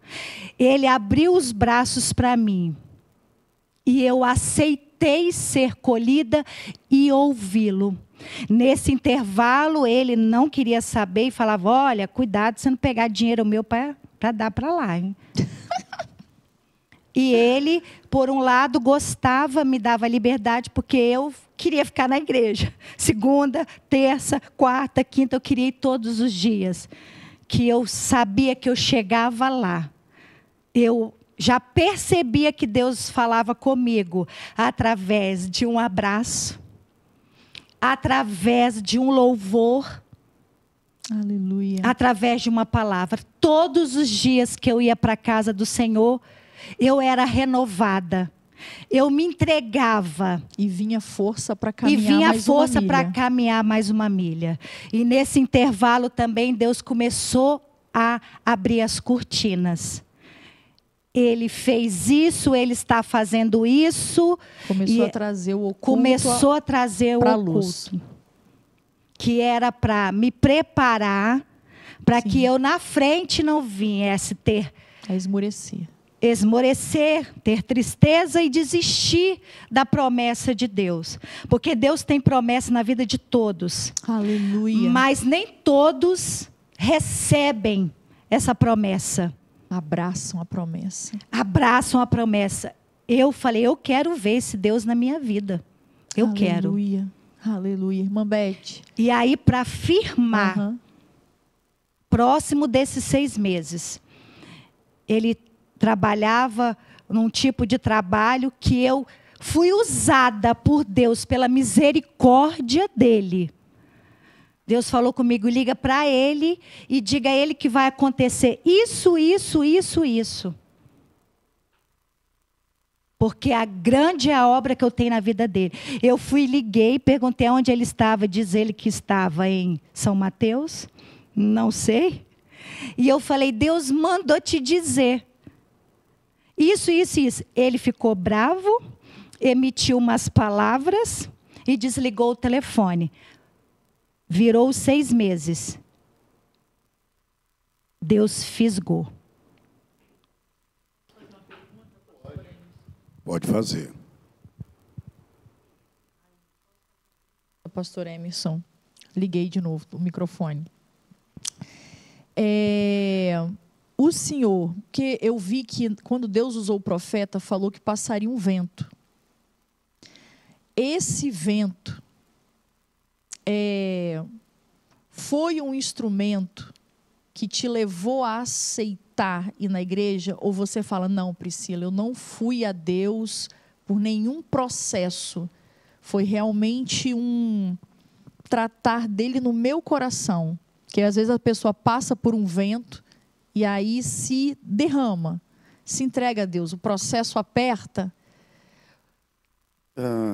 Ele abriu os braços para mim e eu aceitei ser colhida e ouvi-lo. Nesse intervalo, ele não queria saber e falava, olha, cuidado se não pegar dinheiro meu para dar para lá. Hein? E ele, por um lado, gostava, me dava liberdade, porque eu queria ficar na igreja. Segunda, terça, quarta, quinta, eu queria ir todos os dias. Que eu sabia que eu chegava lá. Eu já percebia que Deus falava comigo através de um abraço, através de um louvor, aleluia, através de uma palavra. Todos os dias que eu ia para a casa do Senhor, eu era renovada. Eu me entregava. E vinha força para caminhar mais uma milha. E nesse intervalo também Deus começou a abrir as cortinas. Ele fez isso, ele está fazendo isso. Começou a trazer o oculto. Começou a trazer o oculto. luz. Que era para me preparar para que eu na frente não viesse ter a esmorecer, ter tristeza e desistir da promessa de Deus. Porque Deus tem promessa na vida de todos. Aleluia. Mas nem todos recebem essa promessa. Abraçam a promessa. Abraçam a promessa. Eu falei, eu quero ver esse Deus na minha vida. Eu quero. Aleluia. Aleluia. Irmã Beth. E aí, para firmar, próximo desses 6 meses, ele trabalhava num tipo de trabalho que eu fui usada por Deus, pela misericórdia dele. Deus falou comigo, liga para ele e diga a ele que vai acontecer isso, isso, isso, isso. Porque a grande é a obra que eu tenho na vida dele. Eu fui, liguei, perguntei onde ele estava, diz ele que estava em São Mateus, não sei. E eu falei, Deus mandou te dizer. Isso, isso, isso. Ele ficou bravo, emitiu umas palavras e desligou o telefone. Virou 6 meses. Deus fisgou. Pode fazer. Pastor Emerson, liguei de novo o microfone. O senhor, que eu vi que quando Deus usou o profeta, falou que passaria um vento. Esse vento foi um instrumento que te levou a aceitar ir na igreja? Ou você fala, não, Priscila, eu não fui a Deus por nenhum processo. Foi realmente um tratar dele no meu coração. Porque às vezes a pessoa passa por um vento e aí se derrama, se entrega a Deus. O processo aperta.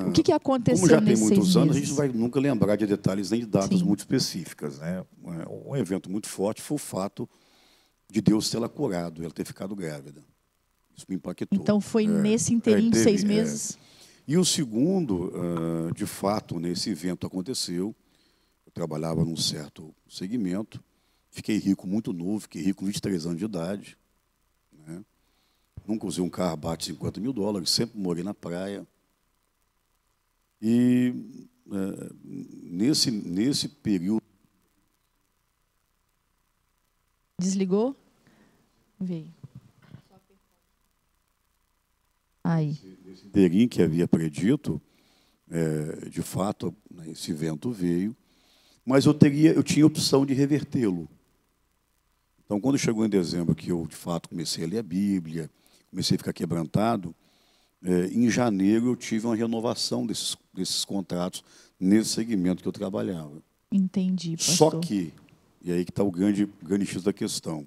O que aconteceu nesses 6 meses? Como já tem muitos anos, a gente não vai nunca lembrar de detalhes nem de datas muito específicas, né? Um evento muito forte foi o fato de Deus tê-la curado, ela ter ficado grávida. Isso me impactou. Então foi nesse inteirinho de 6 meses? E o segundo, de fato, nesse evento aconteceu. Eu trabalhava num certo segmento, fiquei rico muito novo, fiquei rico com 23 anos de idade, né? Nunca usei um carro abaixo de $50 mil, sempre morei na praia. E nesse período... Desligou? Veio. Aí. Nesse inteirinho que havia predito, de fato, esse vento veio, mas eu tinha opção de revertê-lo. Então, quando chegou em dezembro, que eu, de fato, comecei a ler a Bíblia, comecei a ficar quebrantado, em janeiro eu tive uma renovação desses contratos nesse segmento que eu trabalhava. Entendi, pastor. Só que, e aí que está o grande X da questão,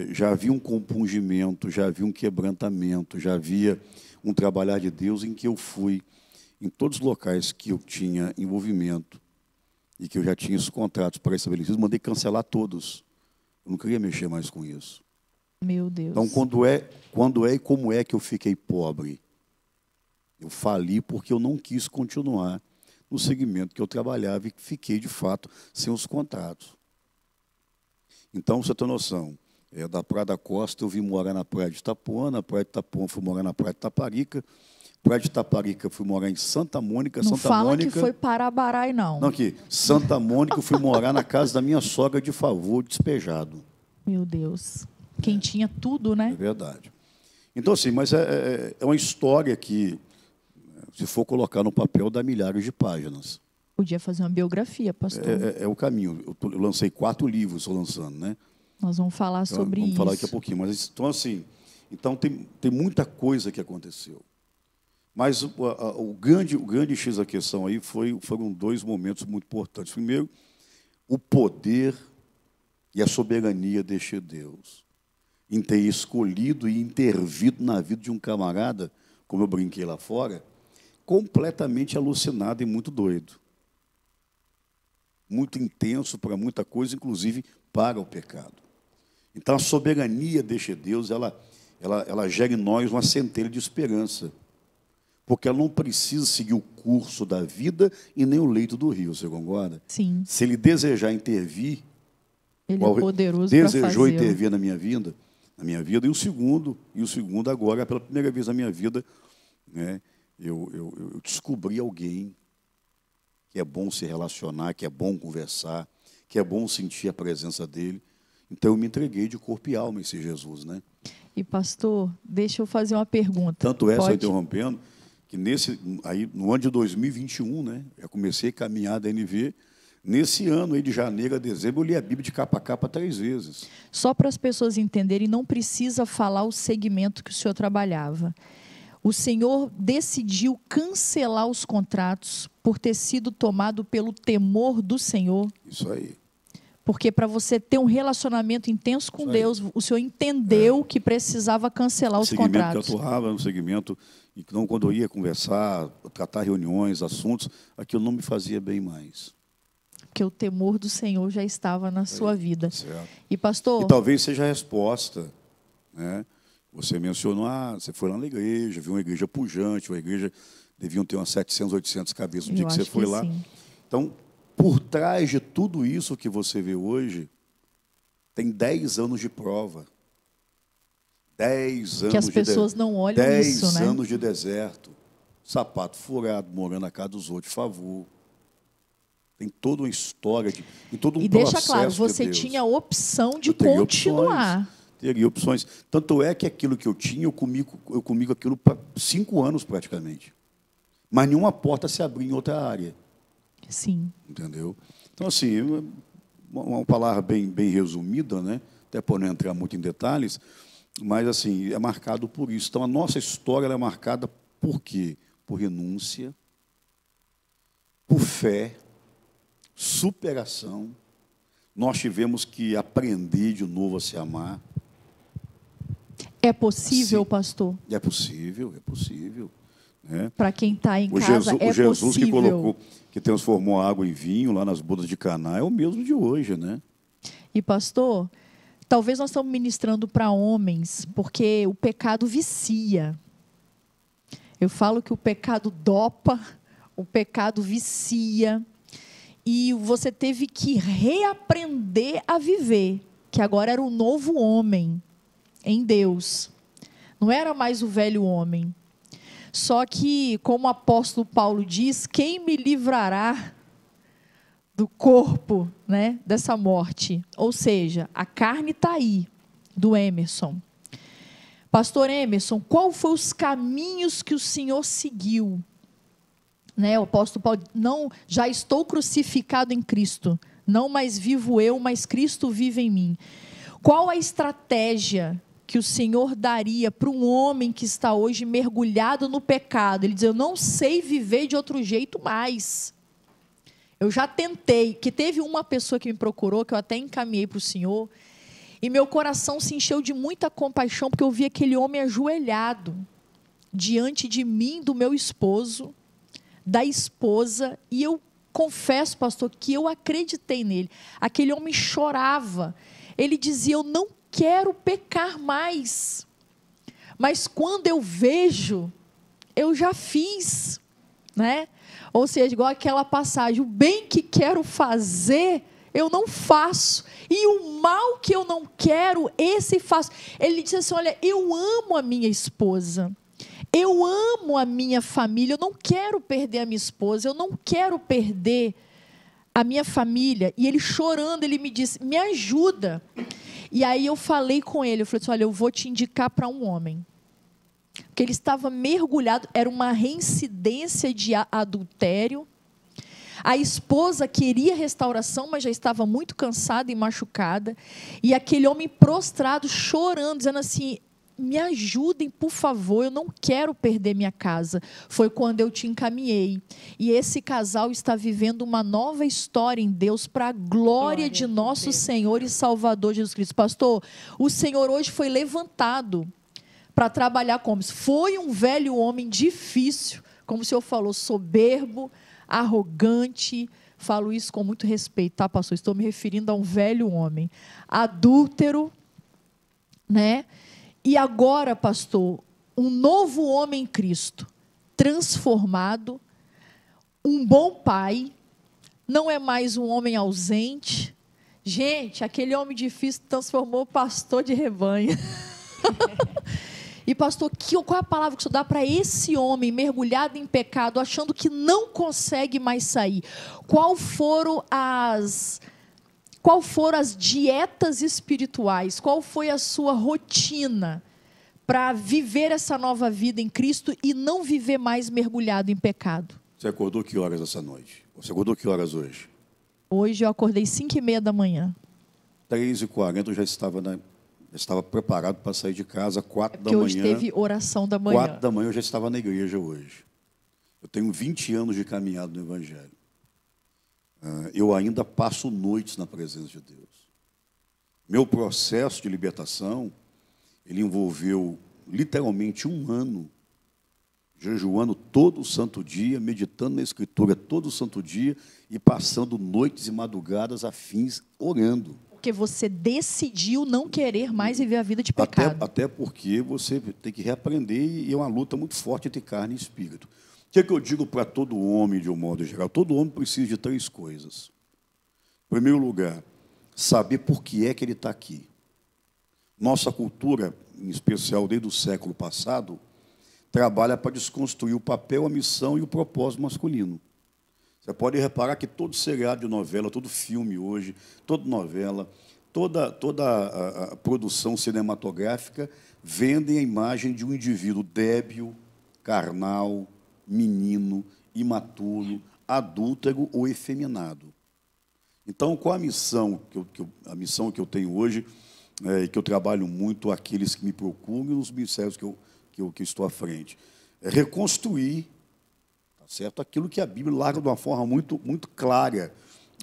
já havia um compungimento, já havia um quebrantamento, já havia um trabalhar de Deus em que eu fui, em todos os locais que eu tinha envolvimento e que eu já tinha esses contratos pré-estabelecidos, mandei cancelar todos. Eu não queria mexer mais com isso. Meu Deus. Então, quando e como é que eu fiquei pobre? Eu fali porque eu não quis continuar no segmento que eu trabalhava e fiquei, de fato, sem os contratos. Então, você tem noção, da Praia da Costa eu vim morar na Praia de Itapuã, na Praia de Itapuã fui morar na Praia de Itaparica, Praia de Itaparica fui morar em Santa Mônica. Não Santa fala Mônica, que foi Parabarai, não. Não, aqui, Santa Mônica eu fui morar na casa da minha sogra de favor, despejado. Meu Deus. Quem tinha tudo, né? É verdade. Então, assim, mas é uma história que, se for colocar no papel, dá milhares de páginas. Podia fazer uma biografia, pastor. É o caminho. Eu lancei 4 livros, estou lançando, né? Nós vamos falar sobre isso. Vamos falar daqui a pouquinho. Mas, então, assim, tem muita coisa que aconteceu. Mas o grande X da questão aí foram 2 momentos muito importantes. Primeiro, o poder e a soberania deste Deus em ter escolhido e intervido na vida de um camarada, como eu brinquei lá fora, completamente alucinado e muito doido. Muito intenso para muita coisa, inclusive para o pecado. Então, a soberania deste Deus, ela gera em nós uma centelha de esperança. Porque ela não precisa seguir o curso da vida e nem o leito do rio, você concorda? Sim. Se ele desejar intervir, Ele é poderoso para fazê-lo. Desejou intervir na minha vida, e o segundo agora, pela primeira vez na minha vida, né, eu descobri alguém que é bom se relacionar, que é bom conversar, que é bom sentir a presença dele. Então, eu me entreguei de corpo e alma a esse Jesus, né? E, pastor, deixa eu fazer uma pergunta. Tanto é, só interrompendo, que no ano de 2021, né, eu comecei a caminhar da NV. Nesse ano aí de janeiro a dezembro, eu li a Bíblia de capa a capa 3 vezes. Só para as pessoas entenderem, não precisa falar o segmento que o senhor trabalhava. O senhor decidiu cancelar os contratos por ter sido tomado pelo temor do Senhor. Isso aí. Porque para você ter um relacionamento intenso com Deus, o senhor entendeu que precisava cancelar os contratos. Que eu atuava no segmento, e que quando eu ia conversar, tratar reuniões, assuntos, aquilo não me fazia bem mais. Porque o temor do Senhor já estava na sua vida. Certo. E, pastor... E talvez seja a resposta, né? Você mencionou, você foi lá na igreja, viu uma igreja pujante, uma igreja, deviam ter umas 700, 800 cabeças no dia que você foi lá. Sim. Então, por trás de tudo isso que você vê hoje, tem 10 anos de prova. 10 anos que as pessoas não olham isso, né? 10 anos de deserto. Sapato furado, morando na casa dos outros, favor. Tem toda uma história, tem todo um processo. E deixa claro, você tinha a opção de continuar. Teria opções. Tanto é que aquilo que eu tinha, eu comi aquilo por 5 anos praticamente. Mas nenhuma porta se abriu em outra área. Sim. Entendeu? Então, assim, uma palavra bem resumida, né? Até por não entrar muito em detalhes, mas, assim, é marcado por isso. Então, a nossa história é marcada por quê? Por renúncia, por fé, superação. Nós tivemos que aprender de novo a se amar. É possível, pastor? É possível, é possível. Né? Para quem está em casa, é Jesus possível. Que transformou a água em vinho lá nas bodas de Caná, é o mesmo de hoje, né? E, pastor, talvez nós estamos ministrando para homens, porque o pecado vicia. Eu falo que o pecado dopa, o pecado vicia. E você teve que reaprender a viver, que agora era o novo homem em Deus. Não era mais o velho homem. Só que, como o apóstolo Paulo diz, quem me livrará do corpo, né, dessa morte? Ou seja, a carne está aí, do Emerson. Pastor Emerson, qual foram os caminhos que o senhor seguiu? Né, o apóstolo Paulo, já estou crucificado em Cristo, não mais vivo eu, mas Cristo vive em mim. Qual a estratégia que o Senhor daria para um homem que está hoje mergulhado no pecado? Ele diz, eu não sei viver de outro jeito mais. Eu já tentei, que teve uma pessoa que me procurou, que eu até encaminhei para o Senhor, e meu coração se encheu de muita compaixão, porque eu vi aquele homem ajoelhado, diante de mim, do meu esposo, da esposa, e eu confesso, pastor, que eu acreditei nele. Aquele homem chorava, ele dizia, eu não quero pecar mais, mas quando eu vejo, eu já fiz, né? Ou seja, igual aquela passagem, o bem que quero fazer, eu não faço, e o mal que eu não quero, esse faço. Ele disse assim, olha, eu amo a minha esposa, eu amo a minha família, eu não quero perder a minha esposa, eu não quero perder a minha família. E ele chorando, ele me disse, me ajuda. E aí eu falei com ele, eu falei assim, olha, eu vou te indicar para um homem. Porque ele estava mergulhado, era uma reincidência de adultério. A esposa queria restauração, mas já estava muito cansada e machucada. E aquele homem prostrado, chorando, dizendo assim, me ajudem, por favor, eu não quero perder minha casa. Foi quando eu te encaminhei. E esse casal está vivendo uma nova história em Deus, para a glória de nosso Senhor e Salvador Jesus Cristo. Pastor, o Senhor hoje foi levantado para trabalhar como? Foi um velho homem difícil, como o Senhor falou, soberbo, arrogante. Falo isso com muito respeito, tá, pastor? Estou me referindo a um velho homem, adúltero, né? E agora, pastor, um novo homem em Cristo, transformado, um bom pai, não é mais um homem ausente, Gente, aquele homem difícil transformou o pastor de rebanho. E pastor, qual é a palavra que o senhor dá para esse homem mergulhado em pecado, achando que não consegue mais sair? Qual foram as dietas espirituais? Qual foi a sua rotina para viver essa nova vida em Cristo e não viver mais mergulhado em pecado? Você acordou que horas essa noite? Você acordou que horas hoje? Hoje eu acordei 5h30 da manhã. 3h40 eu já estava preparado para sair de casa, 4 da Porque manhã. hoje teve oração da manhã. 4 da manhã eu já estava na igreja hoje. Eu tenho 20 anos de caminhada no Evangelho. Eu ainda passo noites na presença de Deus. Meu processo de libertação, ele envolveu literalmente 1 ano, jejuando todo santo dia, meditando na Escritura todo santo dia e passando noites e madrugadas a fins orando. Porque você decidiu não querer mais viver a vida de pecado. Até porque você tem que reaprender e é uma luta muito forte entre carne e espírito. O que é que eu digo para todo homem, de um modo geral? Todo homem precisa de 3 coisas. Em primeiro lugar, saber por que é que ele está aqui. Nossa cultura, em especial desde o século passado, trabalha para desconstruir o papel, a missão e o propósito masculino. Você pode reparar que todo seriado de novela, todo filme hoje, toda novela, toda a produção cinematográfica vendem a imagem de um indivíduo débil, carnal, menino, imaturo, adúltero ou efeminado. Então, qual a missão que eu tenho hoje, e que eu trabalho muito aqueles que me procuram e nos ministérios que eu estou à frente? É reconstruir, tá certo? Aquilo que a Bíblia larga de uma forma muito, muito clara,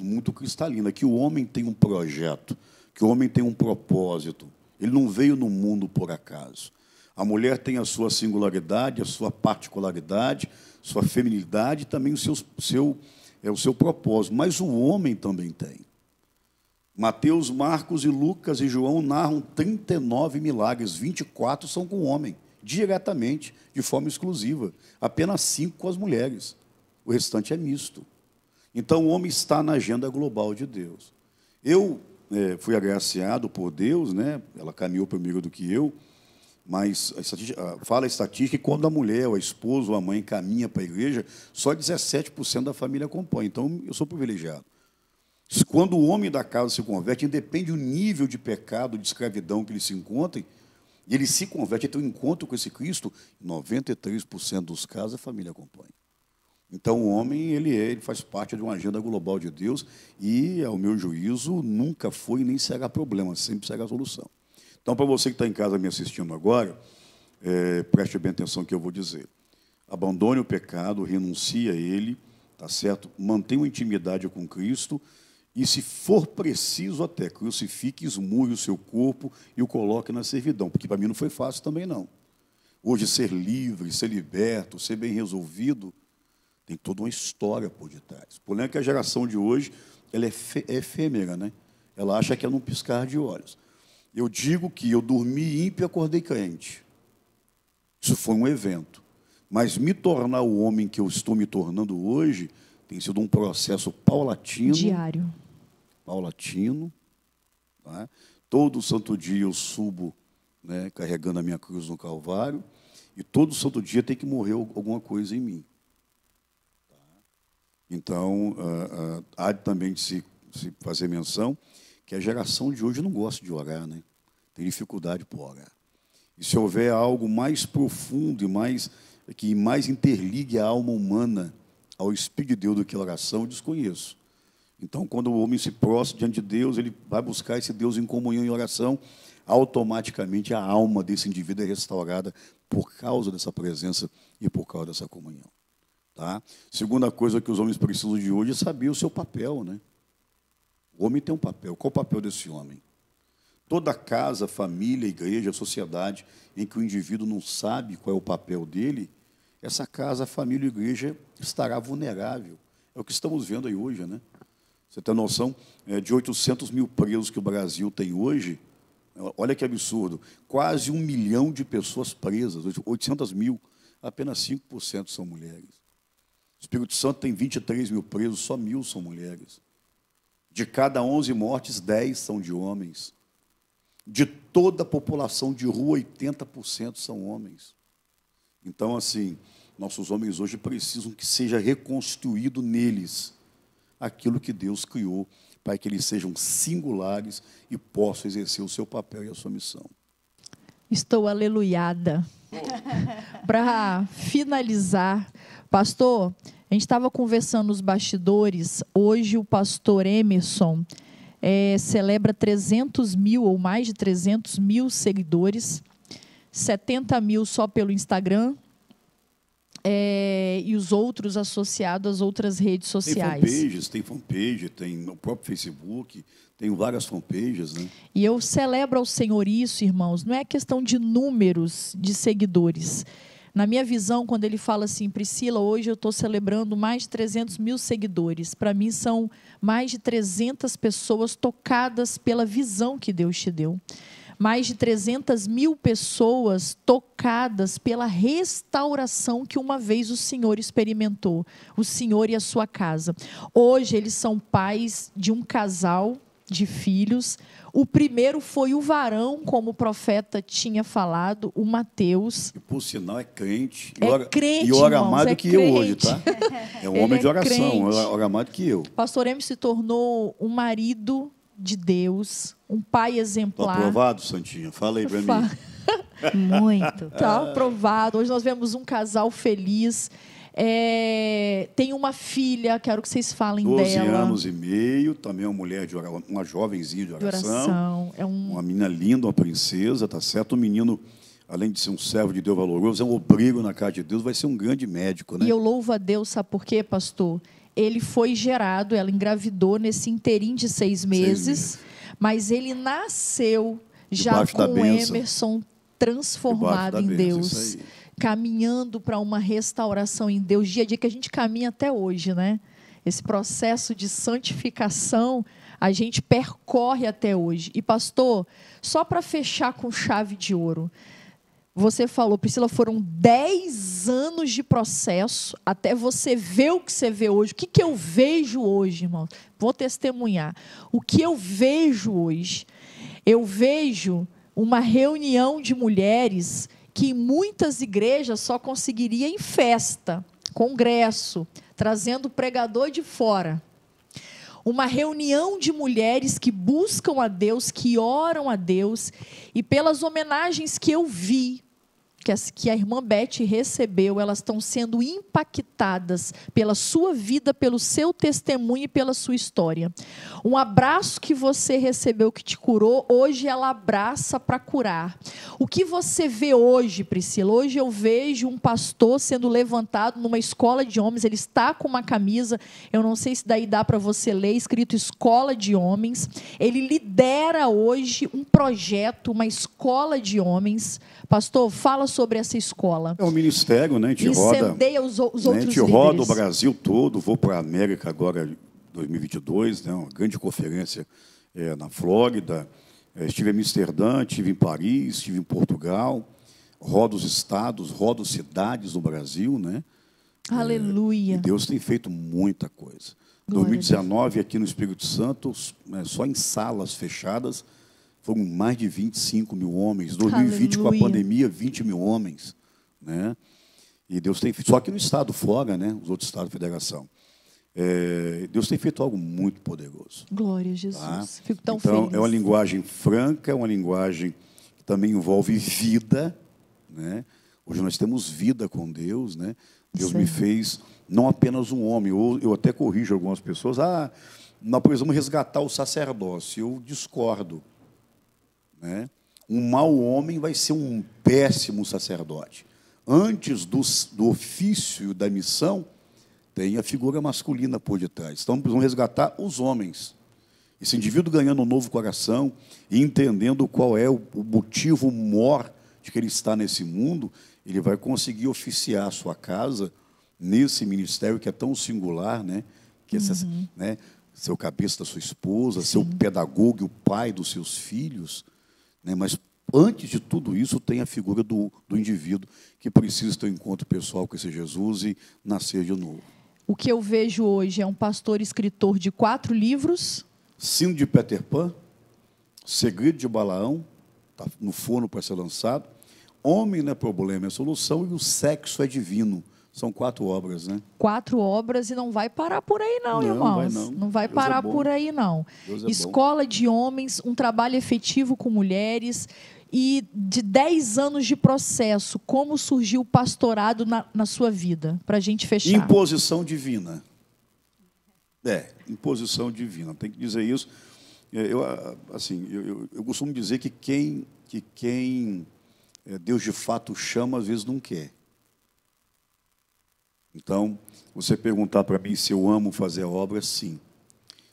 muito cristalina, que o homem tem um projeto, que o homem tem um propósito. Ele não veio no mundo por acaso. A mulher tem a sua singularidade, a sua particularidade, sua feminilidade, também o seu propósito. Mas o homem também tem. Mateus, Marcos e Lucas e João narram 39 milagres, 24 são com o homem, diretamente, de forma exclusiva. Apenas 5 com as mulheres. O restante é misto. Então, o homem está na agenda global de Deus. Eu fui agraciado por Deus, né? Ela caminhou primeiro do que eu, mas fala a estatística que quando a mulher, o esposo ou a mãe caminha para a igreja, só 17% da família acompanha. Então, eu sou privilegiado. Quando o homem da casa se converte, independe do nível de pecado, de escravidão que ele se encontre, e ele se converte, ele tem um encontro com esse Cristo, 93% dos casos a família acompanha. Então, o homem, ele faz parte de uma agenda global de Deus e, ao meu juízo, nunca foi nem será problema, sempre será solução. Então, para você que está em casa me assistindo agora, preste bem atenção no que eu vou dizer. Abandone o pecado, renuncie a ele, tá certo? Mantenha uma intimidade com Cristo e, se for preciso até, crucifique, esmurre o seu corpo e o coloque na servidão, porque para mim não foi fácil também, não. Hoje, ser livre, ser liberto, ser bem resolvido, tem toda uma história por detrás. O problema é que a geração de hoje ela é efêmera, né? Ela acha que é num piscar de olhos. Eu digo que eu dormi ímpio e acordei crente. Isso foi um evento. Mas me tornar o homem que eu estou me tornando hoje tem sido um processo paulatino. Diário. Paulatino. Tá? Todo santo dia eu subo, né, carregando a minha cruz no Calvário. E todo santo dia tem que morrer alguma coisa em mim. Tá? Então, há também de se fazer menção que a geração de hoje não gosta de orar, né? Tem dificuldade por orar. E se houver algo mais profundo e que mais interligue a alma humana ao Espírito de Deus do que a oração, eu desconheço. Então, quando o homem se prostra diante de Deus, ele vai buscar esse Deus em comunhão e oração, automaticamente a alma desse indivíduo é restaurada por causa dessa presença e por causa dessa comunhão. Tá? Segunda coisa que os homens precisam de hoje é saber o seu papel, né? O homem tem um papel. Qual o papel desse homem? Toda casa, família, igreja, sociedade em que o indivíduo não sabe qual é o papel dele, essa casa, família e igreja estará vulnerável. É o que estamos vendo aí hoje, né? Você tem noção de 800 mil presos que o Brasil tem hoje? Olha que absurdo. Quase 1 milhão de pessoas presas, 800 mil, apenas 5% são mulheres. O Espírito Santo tem 23 mil presos, só 1.000 são mulheres. De cada 11 mortes, 10 são de homens. De toda a população de rua, 80% são homens. Então, assim, nossos homens hoje precisam que seja reconstruído neles aquilo que Deus criou, para que eles sejam singulares e possam exercer o seu papel e a sua missão. Estou aleluiada. Para finalizar, pastor, a gente estava conversando nos bastidores, hoje o pastor Emerson celebra 300 mil ou mais de 300 mil seguidores, 70 mil só pelo Instagram, e os outros associados às outras redes sociais. Tem fanpage, tem o próprio Facebook, tem várias fanpages, né? E eu celebro ao Senhor isso, irmãos, não é questão de números de seguidores. Na minha visão, quando ele fala assim, Priscila, hoje eu estou celebrando mais de 300 mil seguidores. Para mim, são mais de 300 pessoas tocadas pela visão que Deus te deu. Mais de 300 mil pessoas tocadas pela restauração que uma vez o Senhor experimentou, o Senhor e a sua casa. Hoje eles são pais de um casal de filhos. O primeiro foi o varão, como o profeta tinha falado, o Mateus. E por sinal é crente. Crente, e ora irmãos, mais do que crente. eu hoje, tá? É um homem de oração, ora mais do que eu. Pastor Emerson se tornou um marido de Deus, um pai exemplar. Está aprovado, Santinha? Fala aí para mim. Muito. Está aprovado. Hoje nós vemos um casal feliz. Tem uma filha, quero que vocês falem 12 dela. 12 anos e meio, também uma mulher de oração, uma jovenzinha de oração. Uma menina linda, uma princesa, tá certo? Um menino, além de ser um servo de Deus valoroso, é um obreiro na casa de Deus, vai ser um grande médico, né? E eu louvo a Deus, sabe por quê, pastor? Ele foi gerado, ela engravidou nesse inteirinho de 6 meses, mas ele nasceu já com o Emerson transformado em Deus, caminhando para uma restauração em Deus, dia a dia que a gente caminha até hoje, né? Esse processo de santificação, a gente percorre até hoje. E pastor, só para fechar com chave de ouro, você falou, Priscila, foram 10 anos de processo até você ver o que você vê hoje. O que eu vejo hoje, irmão? Vou testemunhar. O que eu vejo hoje? Eu vejo uma reunião de mulheres que em muitas igrejas só conseguiria em festa, congresso, trazendo o pregador de fora. Uma reunião de mulheres que buscam a Deus, que oram a Deus, e pelas homenagens que eu vi, que a irmã Beth recebeu, elas estão sendo impactadas pela sua vida, pelo seu testemunho e pela sua história. Um abraço que você recebeu, que te curou, hoje ela abraça para curar. O que você vê hoje, Priscila? Hoje eu vejo um pastor sendo levantado numa escola de homens, ele está com uma camisa, eu não sei se daí dá para você ler, escrito Escola de Homens. Ele lidera hoje um projeto, uma escola de homens. Pastor, fala sobre essa escola. É um ministério, né? A gente incendeia os outros líderes. A gente roda o Brasil todo, vou para a América agora, 2022, né? Uma grande conferência na Flórida. Estive em Amsterdã, estive em Paris, estive em Portugal. Rodo os estados, rodo cidades no Brasil, né? Aleluia. E Deus tem feito muita coisa. Em 2019, aqui no Espírito Santo, só em salas fechadas, foram mais de 25 mil homens. 2020, com a pandemia, 20 mil homens. Né? E Deus tem feito, só que no estado fora, né? Os outros estados da federação. Deus tem feito algo muito poderoso. Glória a Jesus. Tá? Fico tão então, feliz. É uma linguagem franca, é uma linguagem que também envolve vida. Né? Hoje nós temos vida com Deus. Né? Deus me fez não apenas um homem. Eu até corrijo algumas pessoas. Nós precisamos resgatar o sacerdócio. Eu discordo. Né? Um mau homem vai ser um péssimo sacerdote. Antes do ofício da missão, tem a figura masculina por detrás. Então, precisamos resgatar os homens. Esse indivíduo ganhando um novo coração e entendendo qual é o motivo maior de que ele está nesse mundo, ele vai conseguir oficiar a sua casa nesse ministério que é tão singular, né? Que né? Ser o cabeça da sua esposa, ser o pedagogo e o pai dos seus filhos. Né? Mas, antes de tudo isso, tem a figura do indivíduo que precisa ter um encontro pessoal com esse Jesus e nascer de novo. O que eu vejo hoje é um pastor escritor de 4 livros, Sino de Peter Pan, Segredo de Balaão, está no forno para ser lançado. Homem não é problema, é solução, e o sexo é divino. São 4 obras, né? 4 obras e não vai parar por aí não, irmãos. Não vai Deus parar é bom. por aí não. Deus é Escola bom. de homens, um trabalho efetivo com mulheres, e de 10 anos de processo, como surgiu o pastorado na sua vida? Para a gente fechar. Imposição divina. Imposição divina. Tem que dizer isso. Eu costumo dizer que quem Deus de fato chama, às vezes não quer. Então, você perguntar para mim se eu amo fazer a obra, sim.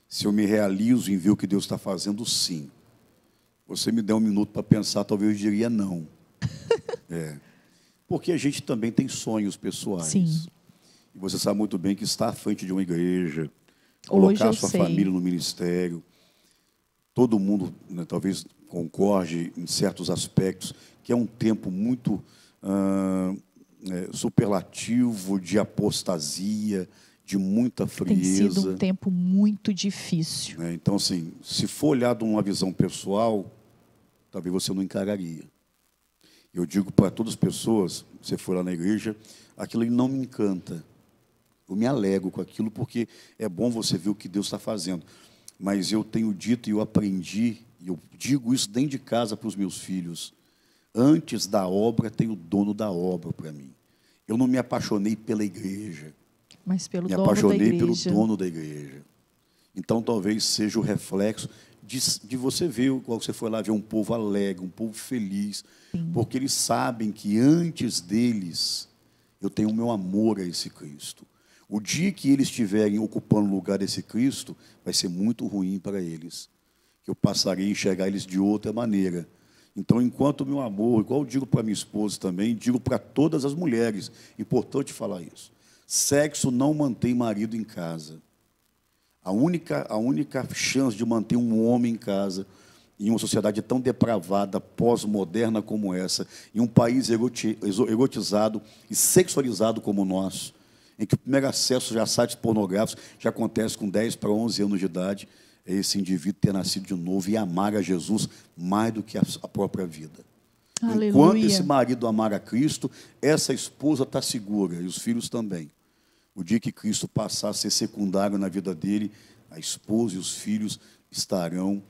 Se eu me realizo em ver o que Deus está fazendo, sim. Você me der um minuto para pensar, talvez eu diria não. Porque a gente também tem sonhos pessoais. Sim. E você sabe muito bem que estar à frente de uma igreja, colocar a sua família no ministério, todo mundo, né, talvez concorde em certos aspectos, que é um tempo muito superlativo de apostasia, de muita frieza. Tem sido um tempo muito difícil. Então, assim, se for olhar de uma visão pessoal, talvez você não encararia. Eu digo para todas as pessoas, você for lá na igreja, aquilo não me encanta. Eu me alegro com aquilo, porque é bom você ver o que Deus está fazendo. Mas eu tenho dito e eu aprendi, e eu digo isso dentro de casa para os meus filhos, antes da obra tem o dono da obra para mim. Eu não me apaixonei pela igreja, mas pelo me dono da igreja. apaixonei pelo dono da igreja. Então, talvez seja o reflexo de você ver, quando você foi lá ver um povo alegre, um povo feliz, sim, porque eles sabem que antes deles eu tenho o meu amor a esse Cristo. O dia que eles estiverem ocupando o lugar desse Cristo, vai ser muito ruim para eles. Eu passarei a enxergar eles de outra maneira. Então, enquanto o meu amor, igual eu digo para minha esposa também, digo para todas as mulheres, importante falar isso, sexo não mantém marido em casa. A única chance de manter um homem em casa, em uma sociedade tão depravada, pós-moderna como essa, em um país erotizado e sexualizado como o nosso, em que o primeiro acesso a sites pornográficos já acontece com 10 para 11 anos de idade, é esse indivíduo ter nascido de novo e amar a Jesus mais do que a própria vida. Aleluia. Enquanto esse marido amar a Cristo, essa esposa está segura, e os filhos também. O dia que Cristo passar a ser secundário na vida dele, a esposa e os filhos estarão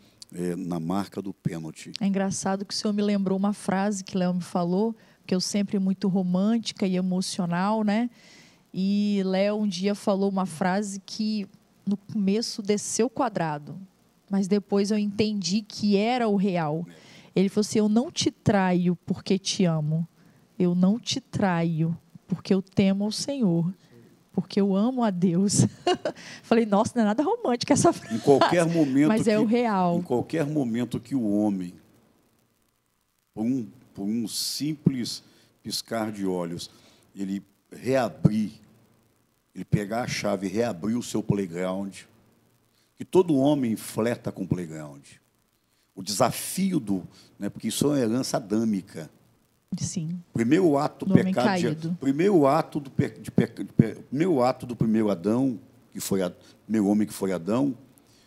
na marca do pênalti. É engraçado que o senhor me lembrou uma frase que Léo me falou, que eu sempre muito romântica e emocional, né? E Léo um dia falou uma frase que no começo desceu quadrado, mas depois eu entendi que era o real. Ele falou assim: eu não te traio porque te amo, eu não te traio porque eu temo ao Senhor, porque eu amo a Deus. Falei, nossa, não é nada romântica essa frase. Em qualquer momento, mas é o real. Em qualquer momento que o homem, por um simples piscar de olhos, ele reabrir, ele pegar a chave e reabrir o seu playground, que todo homem flerta com o playground. O desafio porque isso é uma herança adâmica. Sim. Primeiro ato do pecado, primeiro ato do primeiro Adão, que foi primeiro homem que foi Adão,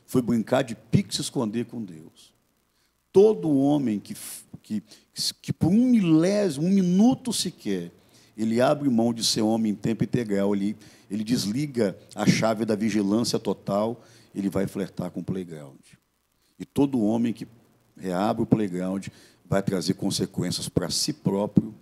foi brincar de pique se esconder com Deus. Todo homem que por um milésimo, um minuto sequer, ele abre mão de ser homem em tempo integral, ele desliga a chave da vigilância total, ele vai flertar com o playground. E todo homem que reabre o playground vai trazer consequências para si próprio,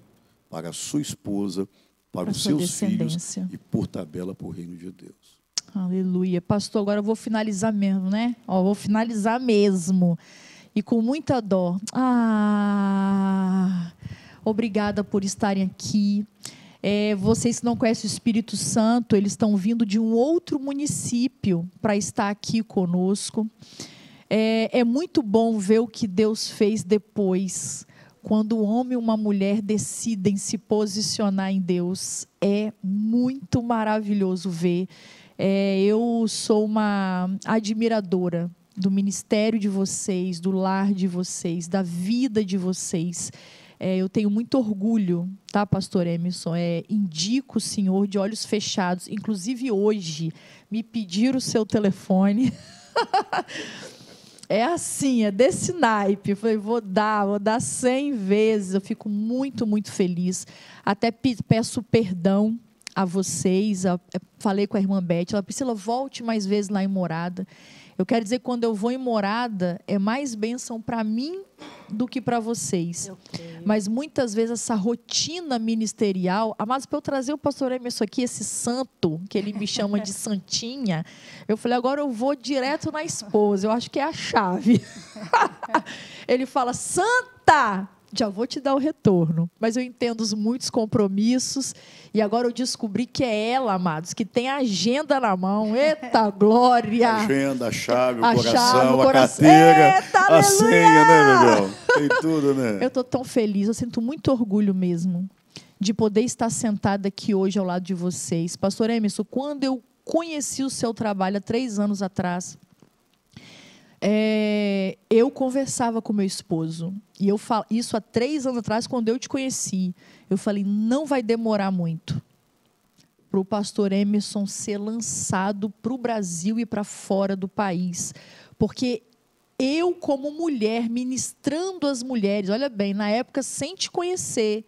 para a sua esposa, para os seus filhos e, por tabela, para o reino de Deus. Aleluia. Pastor, agora eu vou finalizar mesmo, né? Vou finalizar mesmo. E com muita dó. Obrigada por estarem aqui. Vocês que não conhecem o Espírito Santo, eles estão vindo de um outro município para estar aqui conosco. É muito bom ver o que Deus fez depois, quando um homem e uma mulher decidem se posicionar em Deus. É muito maravilhoso ver. Eu sou uma admiradora do ministério de vocês, do lar de vocês, da vida de vocês. Eu tenho muito orgulho, tá, pastor Emerson? Indico o senhor de olhos fechados. Inclusive hoje, me pediram o seu telefone. É assim, é desse naipe. Eu falei, vou dar 100 vezes. Eu fico muito, muito feliz. Até peço perdão a vocês. Falei com a irmã Beth, ela, Priscila, volte mais vezes lá em Morada. Eu quero dizer que quando eu vou em Morada, é mais bênção para mim do que para vocês. Mas muitas vezes essa rotina ministerial, amados, para eu trazer o pastor Emerson aqui, esse santo, que ele me chama de santinha, eu falei, agora eu vou direto na esposa, eu acho que é a chave. Ele fala, santa! Já vou te dar o retorno. Mas eu entendo os muitos compromissos. E agora eu descobri que é ela, amados, que tem a agenda na mão. Eita, glória! A agenda, a chave, o coração, a carteira, eita, a aleluia! senha, né, Miguel? Tem tudo, né? Eu estou tão feliz, eu sinto muito orgulho mesmo de poder estar sentada aqui hoje ao lado de vocês. Pastor Emerson, quando eu conheci o seu trabalho há 3 anos atrás, eu conversava com meu esposo, e eu falo isso há 3 anos atrás, quando eu te conheci. Eu falei, não vai demorar muito para o pastor Emerson ser lançado para o Brasil e para fora do país. Porque eu, como mulher, ministrando as mulheres, olha bem, na época, sem te conhecer,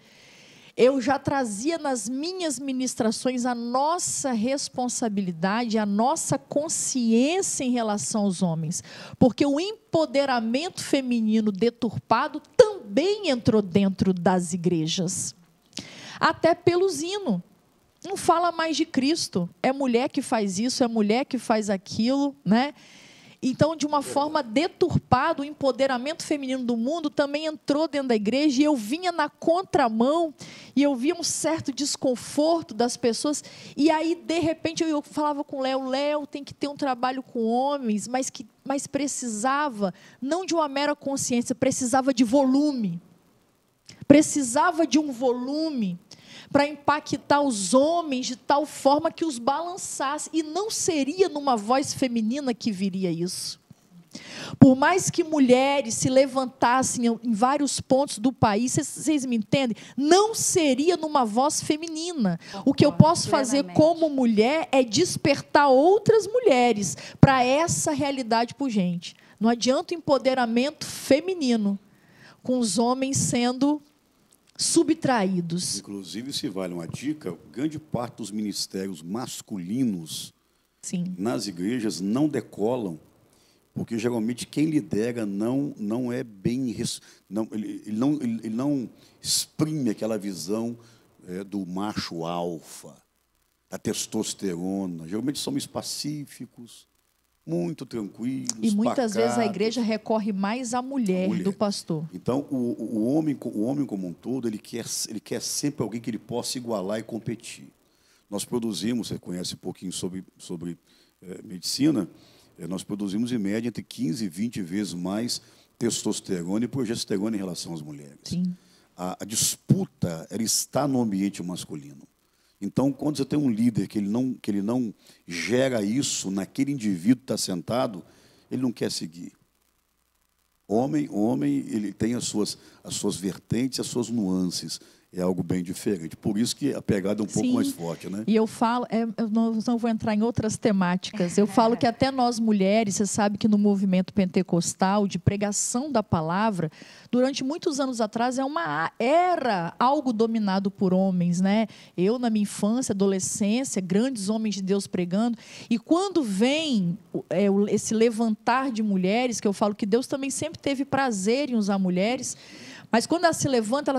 eu já trazia nas minhas ministrações a nossa responsabilidade, a nossa consciência em relação aos homens. Porque o empoderamento feminino deturpado também entrou dentro das igrejas. Até pelo hino. Não fala mais de Cristo. É mulher que faz isso, é mulher que faz aquilo, né? Então, de uma forma deturpada, o empoderamento feminino do mundo também entrou dentro da igreja, e eu vinha na contramão, e eu via um certo desconforto das pessoas, e aí, de repente, eu falava com o Léo, tem que ter um trabalho com homens, mas precisava, não de uma mera consciência, precisava de volume. Precisava de um volume para impactar os homens de tal forma que os balançasse. E não seria numa voz feminina que viria isso. Por mais que mulheres se levantassem em vários pontos do país, vocês me entendem? Não seria numa voz feminina. O que eu posso fazer como mulher é despertar outras mulheres para essa realidade pujante. Não adianta o empoderamento feminino com os homens sendo subtraídos. Inclusive, se vale uma dica, grande parte dos ministérios masculinos nas igrejas não decolam, porque geralmente quem lidera não é bem, ele não exprime aquela visão do macho alfa, da testosterona. Geralmente são homens pacíficos, muito tranquilos, e muitas pacatos. Vezes a igreja recorre mais à mulher do pastor. Então, o homem como um todo, ele quer sempre alguém que ele possa igualar e competir. Nós produzimos, você conhece um pouquinho sobre medicina, nós produzimos, em média, entre 15 e 20 vezes mais testosterona e progesterona em relação às mulheres. Sim. A disputa, ela está no ambiente masculino. Então, quando você tem um líder que ele não gera isso naquele indivíduo que está sentado, ele não quer seguir. Homem, ele tem as suas vertentes, as suas nuances. É algo bem diferente. Por isso que a pegada é um pouco mais forte, né? E eu falo, eu não vou entrar em outras temáticas, eu falo que até nós mulheres, você sabe que no movimento pentecostal de pregação da palavra, durante muitos anos atrás, era algo dominado por homens, né? Eu, na minha infância, adolescência, grandes homens de Deus pregando, e quando vem esse levantar de mulheres, que eu falo que Deus também sempre teve prazer em usar mulheres, mas quando elas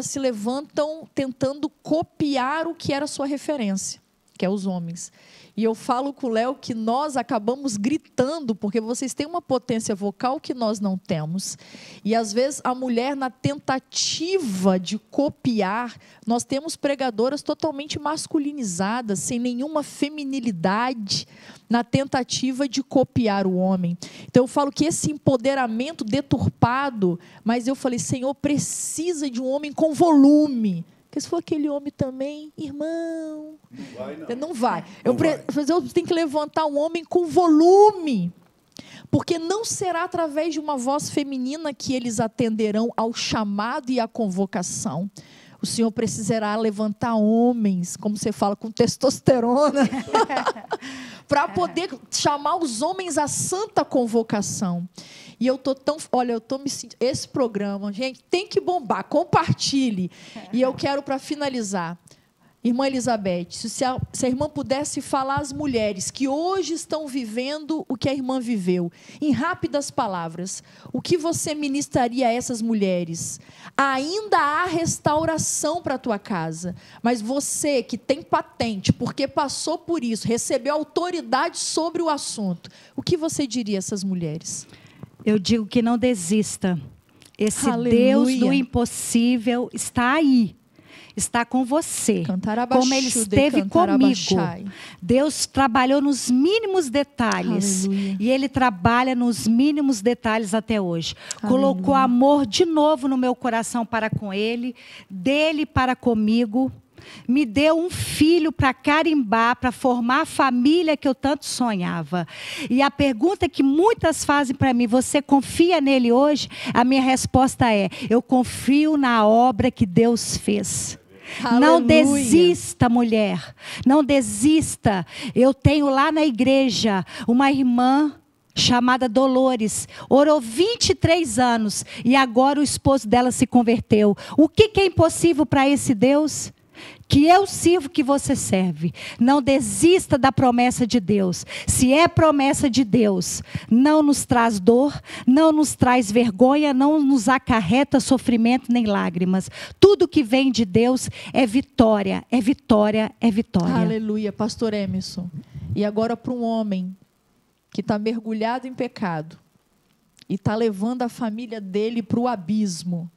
se levantam tentando copiar o que era a sua referência, que é os homens. E eu falo com o Léo que nós acabamos gritando, porque vocês têm uma potência vocal que nós não temos. E, às vezes, a mulher, na tentativa de copiar, nós temos pregadoras totalmente masculinizadas, sem nenhuma feminilidade, na tentativa de copiar o homem. Então, eu falo que esse empoderamento deturpado, mas eu falei, Senhor, precisa de um homem com volume. Porque se for aquele homem também, irmão, não vai. Eu tenho que levantar um homem com volume, porque não será através de uma voz feminina que eles atenderão ao chamado e à convocação. O Senhor precisará levantar homens, como você fala, com testosterona, para poder chamar os homens à santa convocação. E eu tô tão, olha, eu tô me sentindo, esse programa, gente, tem que bombar, compartilhe. E eu quero, para finalizar, irmã Elizabeth, se a irmã pudesse falar às mulheres que hoje estão vivendo o que a irmã viveu, em rápidas palavras, o que você ministraria a essas mulheres? Ainda há restauração para a tua casa, mas você que tem patente, porque passou por isso, recebeu autoridade sobre o assunto, o que você diria a essas mulheres? Eu digo que não desista. Esse Aleluia. Deus do impossível está aí. Está com você, como Ele esteve comigo. Deus trabalhou nos mínimos detalhes. Aleluia. E Ele trabalha nos mínimos detalhes até hoje. Aleluia. Colocou amor de novo no meu coração para com Ele, dele para comigo. Me deu um filho para carimbar, para formar a família que eu tanto sonhava. E a pergunta que muitas fazem para mim, você confia nele hoje? A minha resposta é, eu confio na obra que Deus fez. Aleluia. Não desista, mulher. Não desista. Eu tenho lá na igreja uma irmã chamada Dolores, orou 23 anos e agora o esposo dela se converteu. O que é impossível para esse Deus? Que eu sirvo, que você serve. Não desista da promessa de Deus. Se é promessa de Deus, não nos traz dor, não nos traz vergonha, não nos acarreta sofrimento nem lágrimas. Tudo que vem de Deus é vitória, é vitória, é vitória. Aleluia, pastor Emerson. E agora para um homem que está mergulhado em pecado e está levando a família dele para o abismo.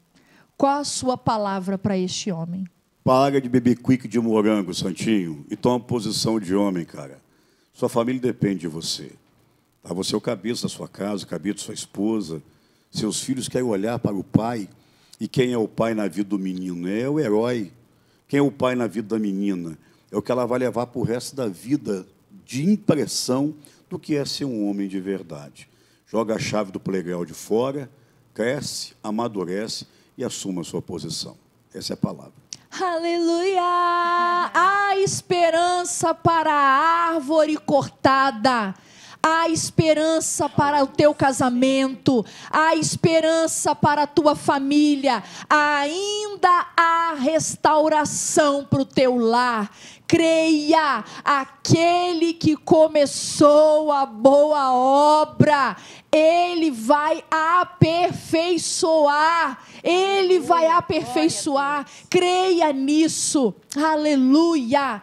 Qual a sua palavra para este homem? Para de beber quick de morango, Santinho, e toma posição de homem, cara. Sua família depende de você. Tá? Você é o cabeça da sua casa, o cabeça da sua esposa. Seus filhos querem olhar para o pai. E quem é o pai na vida do menino? É o herói. Quem é o pai na vida da menina? É o que ela vai levar para o resto da vida de impressão do que é ser um homem de verdade. Joga a chave do playground fora, cresce, amadurece e assuma a sua posição. Essa é a palavra. Aleluia! Há esperança para a árvore cortada. Há esperança para o teu casamento. Há esperança para a tua família. Ainda há restauração para o teu lar. Creia, aquele que começou a boa obra, Ele vai aperfeiçoar. Ele vai aperfeiçoar. Creia nisso. Aleluia.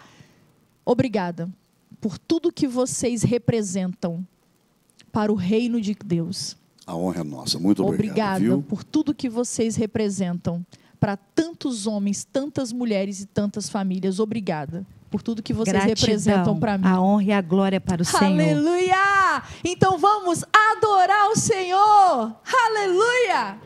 Obrigada por tudo que vocês representam para o reino de Deus. A honra é nossa. Muito obrigado. Obrigada, viu? por tudo que vocês representam para tantos homens, tantas mulheres e tantas famílias. Obrigada por tudo que vocês representam para mim. A honra e a glória para o Senhor. Aleluia! Então vamos adorar o Senhor. Aleluia!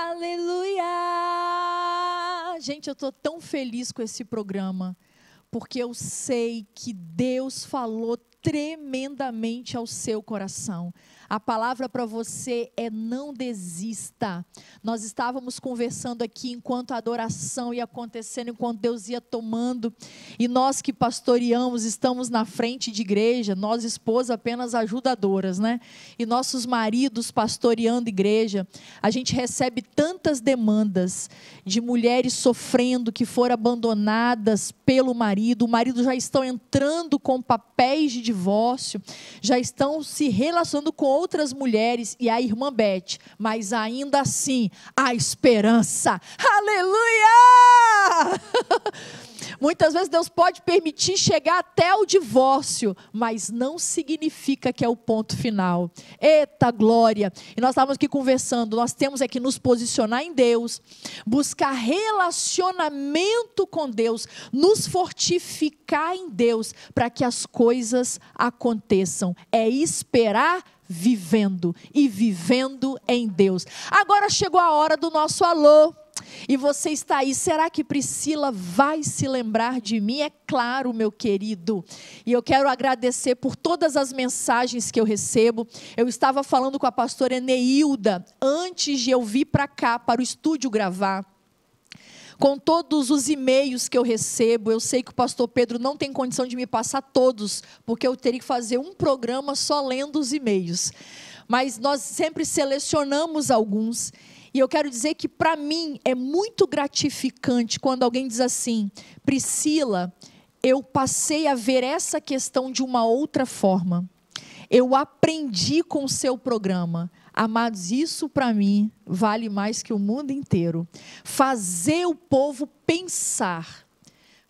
Aleluia! Gente, eu estou tão feliz com esse programa, porque eu sei que Deus falou tremendamente ao seu coração. A palavra para você é: não desista. Nós estávamos conversando aqui enquanto a adoração ia acontecendo, enquanto Deus ia tomando, e nós que pastoreamos, estamos na frente de igreja, nós esposas apenas ajudadoras, né? E nossos maridos pastoreando igreja, a gente recebe tantas demandas de mulheres sofrendo, que foram abandonadas pelo marido, o marido já estão entrando com papéis de divórcio, já estão se relacionando com outras mulheres, e a irmã Beth, mas ainda assim, a esperança, aleluia! Muitas vezes Deus pode permitir chegar até o divórcio, mas não significa que é o ponto final. Eita glória! E nós estávamos aqui conversando, nós temos que nos posicionar em Deus, buscar relacionamento com Deus, nos fortificar em Deus, para que as coisas aconteçam. É esperar vivendo, e vivendo em Deus. Agora chegou a hora do nosso alô. E você está aí, será que Priscila vai se lembrar de mim? É claro, meu querido. E eu quero agradecer por todas as mensagens que eu recebo. Eu estava falando com a pastora Eneilda antes de eu vir para cá, para o estúdio gravar. Com todos os e-mails que eu recebo, eu sei que o pastor Pedro não tem condição de me passar todos, porque eu teria que fazer um programa só lendo os e-mails. Mas nós sempre selecionamos alguns. E eu quero dizer que para mim é muito gratificante quando alguém diz assim: Priscila, eu passei a ver essa questão de uma outra forma. Eu aprendi com o seu programa. Amados, isso para mim vale mais que o mundo inteiro. Fazer o povo pensar.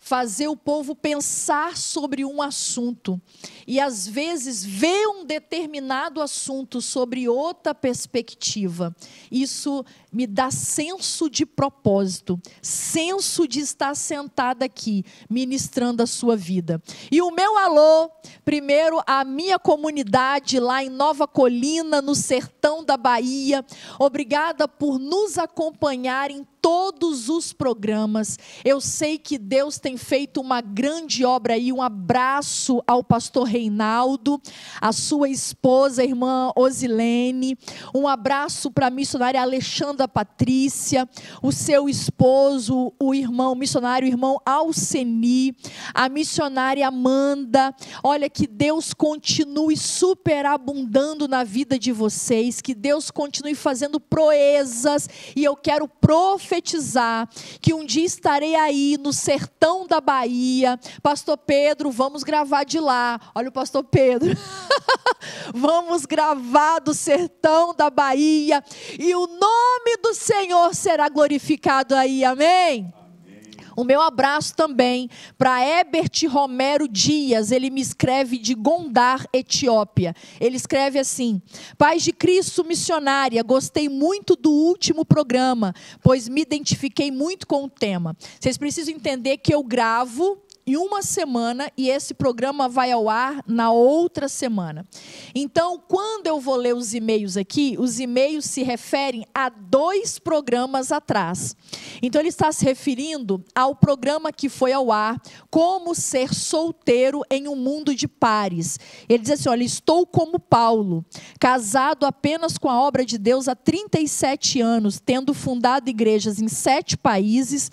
Fazer o povo pensar sobre um assunto. E às vezes ver um determinado assunto sobre outra perspectiva. Isso me dá senso de propósito. Senso de estar sentada aqui, ministrando a sua vida. E o meu alô, primeiro a minha comunidade lá em Nova Colina, no sertão da Bahia. Obrigada por nos acompanhar em todos os programas. Eu sei que Deus tem feito uma grande obra aí. Um abraço ao pastor Reinaldo, a sua esposa, a irmã Osilene. Um abraço para a missionária Alexandra Patrícia, o seu esposo, o irmão missionário, o irmão Alceni, a missionária Amanda. Olha, que Deus continue superabundando na vida de vocês, que Deus continue fazendo proezas, e eu quero profetizar que um dia estarei aí no sertão da Bahia. Pastor Pedro, vamos gravar de lá. Olha o pastor Pedro. Vamos gravar do sertão da Bahia, e o nome do Senhor será glorificado aí, amém? O meu abraço também para Herbert Romero Dias. Ele me escreve de Gondar, Etiópia. Ele escreve assim: Paz de Cristo missionária, gostei muito do último programa, pois me identifiquei muito com o tema. Vocês precisam entender que eu gravo em uma semana e esse programa vai ao ar na outra semana. Então, quando eu vou ler os e-mails aqui, os e-mails se referem a 2 programas atrás. Então, ele está se referindo ao programa que foi ao ar, Como Ser Solteiro em um Mundo de Pares. Ele diz assim: olha, estou como Paulo, casado apenas com a obra de Deus há 37 anos, tendo fundado igrejas em 7 países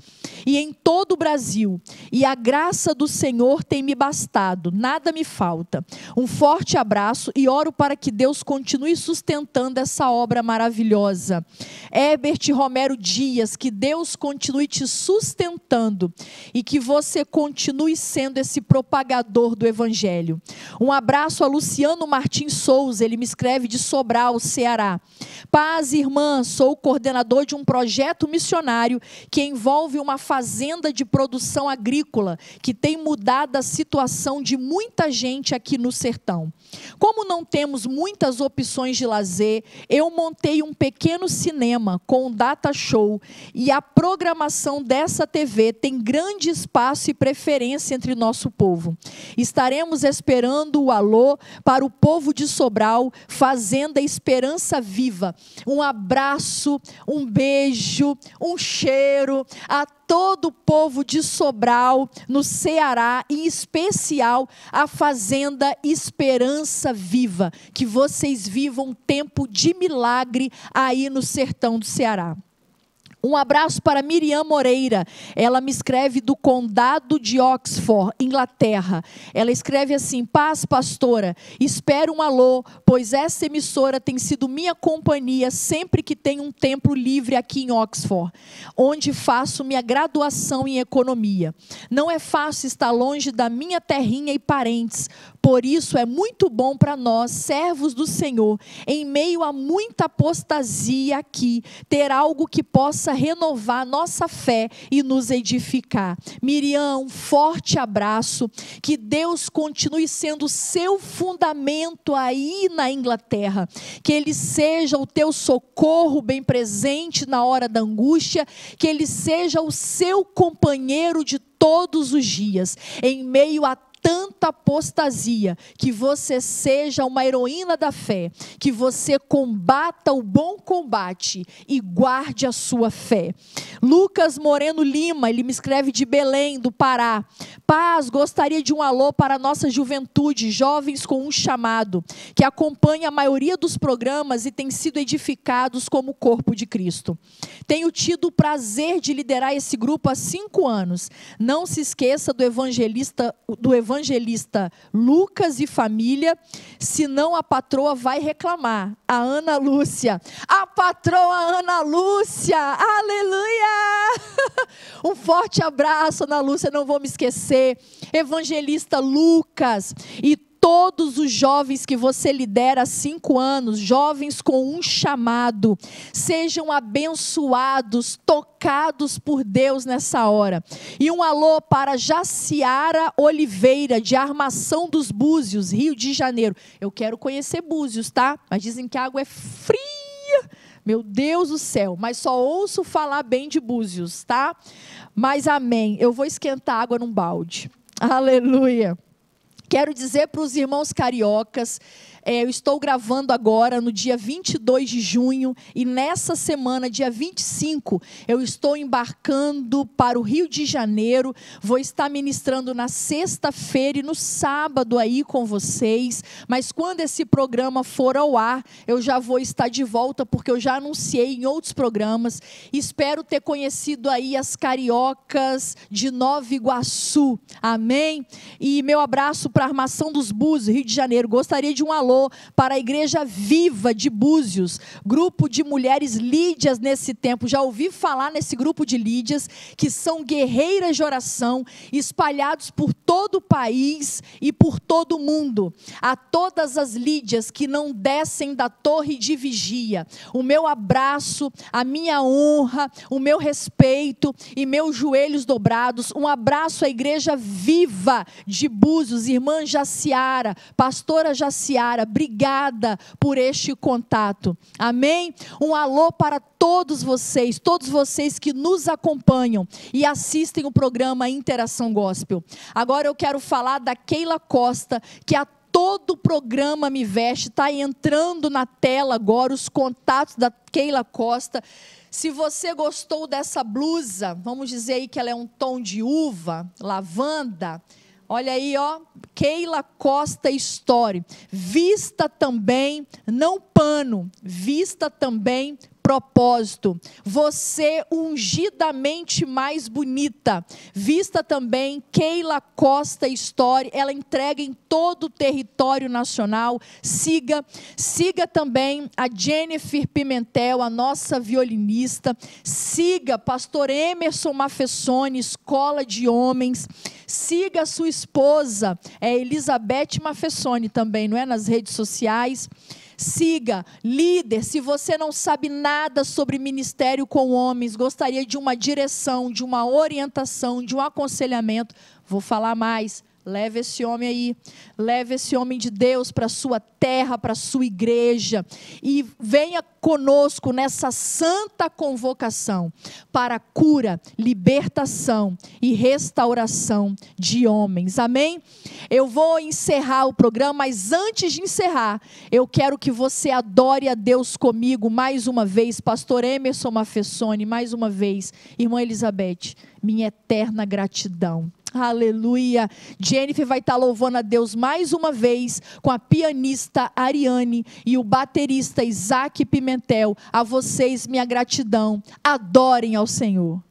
e em todo o Brasil. E a graça do Senhor tem me bastado, nada me falta. Um forte abraço e oro para que Deus continue sustentando essa obra maravilhosa. Herbert Romero Dias, que Deus continue te sustentando e que você continue sendo esse propagador do Evangelho. Um abraço a Luciano Martins Souza, ele me escreve de Sobral, Ceará. Paz, irmã, sou o coordenador de um projeto missionário que envolve uma família fazenda de produção agrícola que tem mudado a situação de muita gente aqui no sertão. Como não temos muitas opções de lazer, eu montei um pequeno cinema com um data show e a programação dessa TV tem grande espaço e preferência entre nosso povo. Estaremos esperando o alô para o povo de Sobral, Fazenda Esperança Viva. Um abraço, um beijo, um cheiro a todo o povo de Sobral, no Ceará, em especial a Fazenda Esperança Viva. Que vocês vivam um tempo de milagre aí no sertão do Ceará. Um abraço para Miriam Moreira, ela me escreve do condado de Oxford, Inglaterra. Ela escreve assim: paz, pastora, espero um alô, pois essa emissora tem sido minha companhia sempre que tenho um tempo livre aqui em Oxford, onde faço minha graduação em economia. Não é fácil estar longe da minha terrinha e parentes, por isso é muito bom para nós, servos do Senhor, em meio a muita apostasia aqui, ter algo que possa renovar nossa fé e nos edificar. Miriam, um forte abraço, que Deus continue sendo o seu fundamento aí na Inglaterra, que Ele seja o teu socorro bem presente na hora da angústia, que Ele seja o seu companheiro de todos os dias, em meio a tanta apostasia, que você seja uma heroína da fé, que você combata o bom combate e guarde a sua fé. Lucas Moreno Lima, ele me escreve de Belém, do Pará. Paz, gostaria de um alô para a nossa juventude, jovens com um chamado, que acompanha a maioria dos programas e tem sido edificados como o corpo de Cristo. Tenho tido o prazer de liderar esse grupo há 5 anos. Não se esqueça do evangelista Lucas e família, senão a patroa vai reclamar. A Ana Lúcia, a patroa Ana Lúcia, aleluia! Um forte abraço, Ana Lúcia, não vou me esquecer. Evangelista Lucas e todos os jovens que você lidera há 5 anos, jovens com um chamado, sejam abençoados, tocados por Deus nessa hora. E um alô para Jaciara Oliveira, de Armação dos Búzios, Rio de Janeiro. Eu quero conhecer Búzios, tá? Mas dizem que a água é fria. Meu Deus do céu, mas só ouço falar bem de Búzios, tá? Mas amém, eu vou esquentar água num balde. Aleluia. Quero dizer para os irmãos cariocas, eu estou gravando agora no dia 22 de junho e nessa semana, dia 25, eu estou embarcando para o Rio de Janeiro, vou estar ministrando na sexta-feira e no sábado aí com vocês, mas quando esse programa for ao ar, eu já vou estar de volta, porque eu já anunciei em outros programas. Espero ter conhecido aí as cariocas de Nova Iguaçu, amém? E meu abraço para a Armação dos Búzios, Rio de Janeiro. Gostaria de um alô para a Igreja Viva de Búzios, grupo de mulheres lídias nesse tempo. Já ouvi falar nesse grupo de lídias, que são guerreiras de oração, espalhados por todo o país e por todo o mundo. A todas as lídias que não descem da torre de vigia, o meu abraço, a minha honra, o meu respeito e meus joelhos dobrados. Um abraço à Igreja Viva de Búzios, irmã Jaciara, pastora Jaciara, obrigada por este contato, amém? Um alô para todos vocês que nos acompanham e assistem o programa Interação Gospel. Agora eu quero falar da Keila Costa, que a todo o programa Me Veste, está entrando na tela agora os contatos da Keila Costa. Se você gostou dessa blusa, vamos dizer aí que ela é um tom de uva, lavanda. Olha aí, ó, Keila Costa Story. Vista também, não pano, vista também propósito. Você ungidamente mais bonita. Vista também Keila Costa Story. Ela entrega em todo o território nacional. Siga também a Jennifer Pimentel, a nossa violinista. Siga pastor Emerson Mafessoni, Escola de Homens. Siga a sua esposa, Elizabeth Mafessoni também, não é? Nas redes sociais. Siga, líder, se você não sabe nada sobre ministério com homens, gostaria de uma direção, de uma orientação, de um aconselhamento, vou falar mais. Leve esse homem aí, leve esse homem de Deus para a sua terra, para a sua igreja, e venha conosco nessa santa convocação para cura, libertação e restauração de homens, amém? Eu vou encerrar o programa, mas antes de encerrar, eu quero que você adore a Deus comigo mais uma vez, pastor Emerson Mafessoni, mais uma vez, irmã Elizabeth, minha eterna gratidão. Aleluia. Jennifer vai estar louvando a Deus mais uma vez com a pianista Ariane e o baterista Isaac Pimentel. A vocês minha gratidão. Adorem ao Senhor.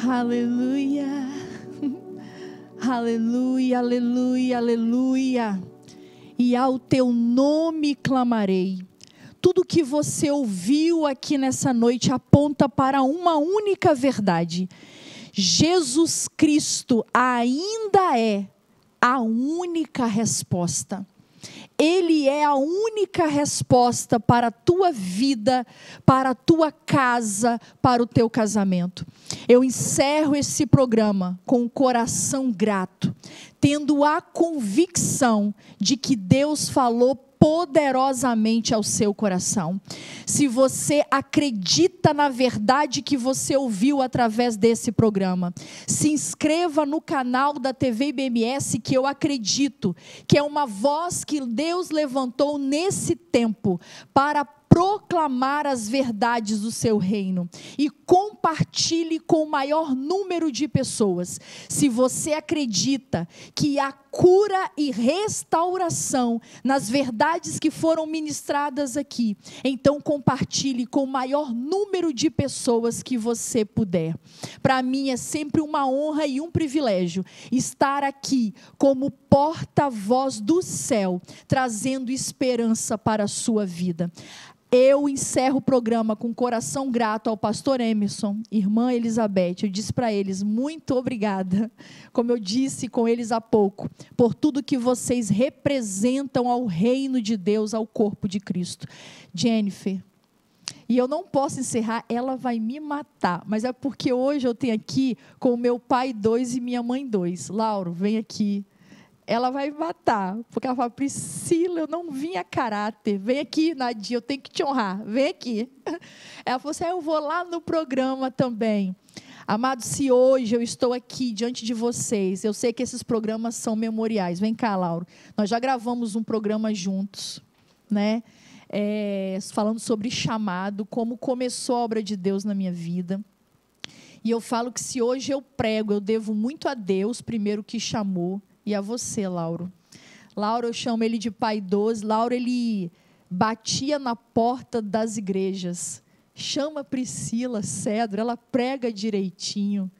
Aleluia. Aleluia, aleluia, aleluia. E ao teu nome clamarei. Tudo que você ouviu aqui nessa noite aponta para uma única verdade. Jesus Cristo ainda é a única resposta. Ele é a única resposta para a tua vida, para a tua casa, para o teu casamento. Eu encerro esse programa com o coração grato, tendo a convicção de que Deus falou poderosamente ao seu coração. Se você acredita na verdade que você ouviu através desse programa, se inscreva no canal da TV IBMS, que eu acredito que é uma voz que Deus levantou nesse tempo para proclamar as verdades do seu reino, e compartilhe com o maior número de pessoas. Se você acredita que há cura e restauração nas verdades que foram ministradas aqui, então compartilhe com o maior número de pessoas que você puder. Para mim é sempre uma honra e um privilégio estar aqui como porta-voz do céu, trazendo esperança para a sua vida. Eu encerro o programa com coração grato ao pastor Emerson, irmã Elizabeth. Eu disse para eles, muito obrigada, como eu disse com eles há pouco, por tudo que vocês representam ao reino de Deus, ao corpo de Cristo. Jennifer, e eu não posso encerrar, ela vai me matar, mas é porque hoje eu tenho aqui com o meu pai 2 e minha mãe 2. Lauro, vem aqui. Ela vai me matar, porque ela fala, Priscila, eu não vim a caráter, vem aqui, Nadia, eu tenho que te honrar, vem aqui. Ela falou assim, eu vou lá no programa também. Amados, se hoje eu estou aqui diante de vocês, eu sei que esses programas são memoriais. Vem cá, Lauro, nós já gravamos um programa juntos, né? Falando sobre chamado, como começou a obra de Deus na minha vida. E eu falo que se hoje eu prego, eu devo muito a Deus, primeiro que chamou, e a você, Lauro. Lauro, eu chamo ele de pai 12. Lauro, ele batia na porta das igrejas. Chama Priscila Cedro, ela prega direitinho.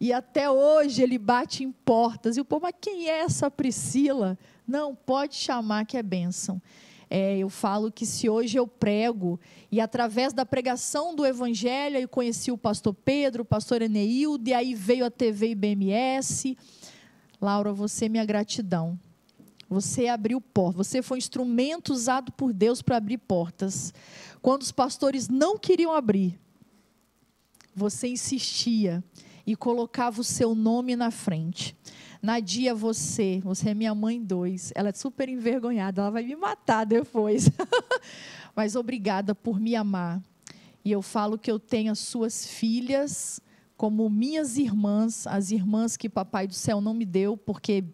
E até hoje ele bate em portas. E o povo, mas quem é essa Priscila? Não, pode chamar que é bênção. Eu falo que se hoje eu prego, e através da pregação do Evangelho, eu conheci o pastor Pedro, o pastor Eneildo, e aí veio a TV IBMS. Laura, você, minha gratidão. Você abriu portas, você foi um instrumento usado por Deus para abrir portas. Quando os pastores não queriam abrir, você insistia e colocava o seu nome na frente. Nadia, você é minha mãe 2, ela é super envergonhada, ela vai me matar depois. Mas obrigada por me amar. E eu falo que eu tenho as suas filhas como minhas irmãs, as irmãs que Papai do Céu não me deu, porque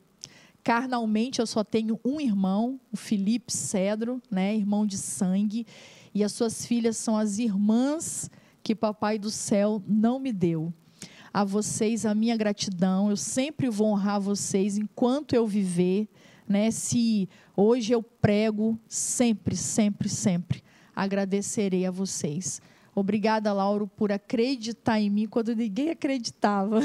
carnalmente eu só tenho um irmão, o Felipe Cedro, né, irmão de sangue, e as suas filhas são as irmãs que Papai do Céu não me deu. A vocês a minha gratidão, eu sempre vou honrar vocês enquanto eu viver, né, se hoje eu prego, sempre, sempre, sempre agradecerei a vocês. Obrigada, Lauro, por acreditar em mim quando ninguém acreditava.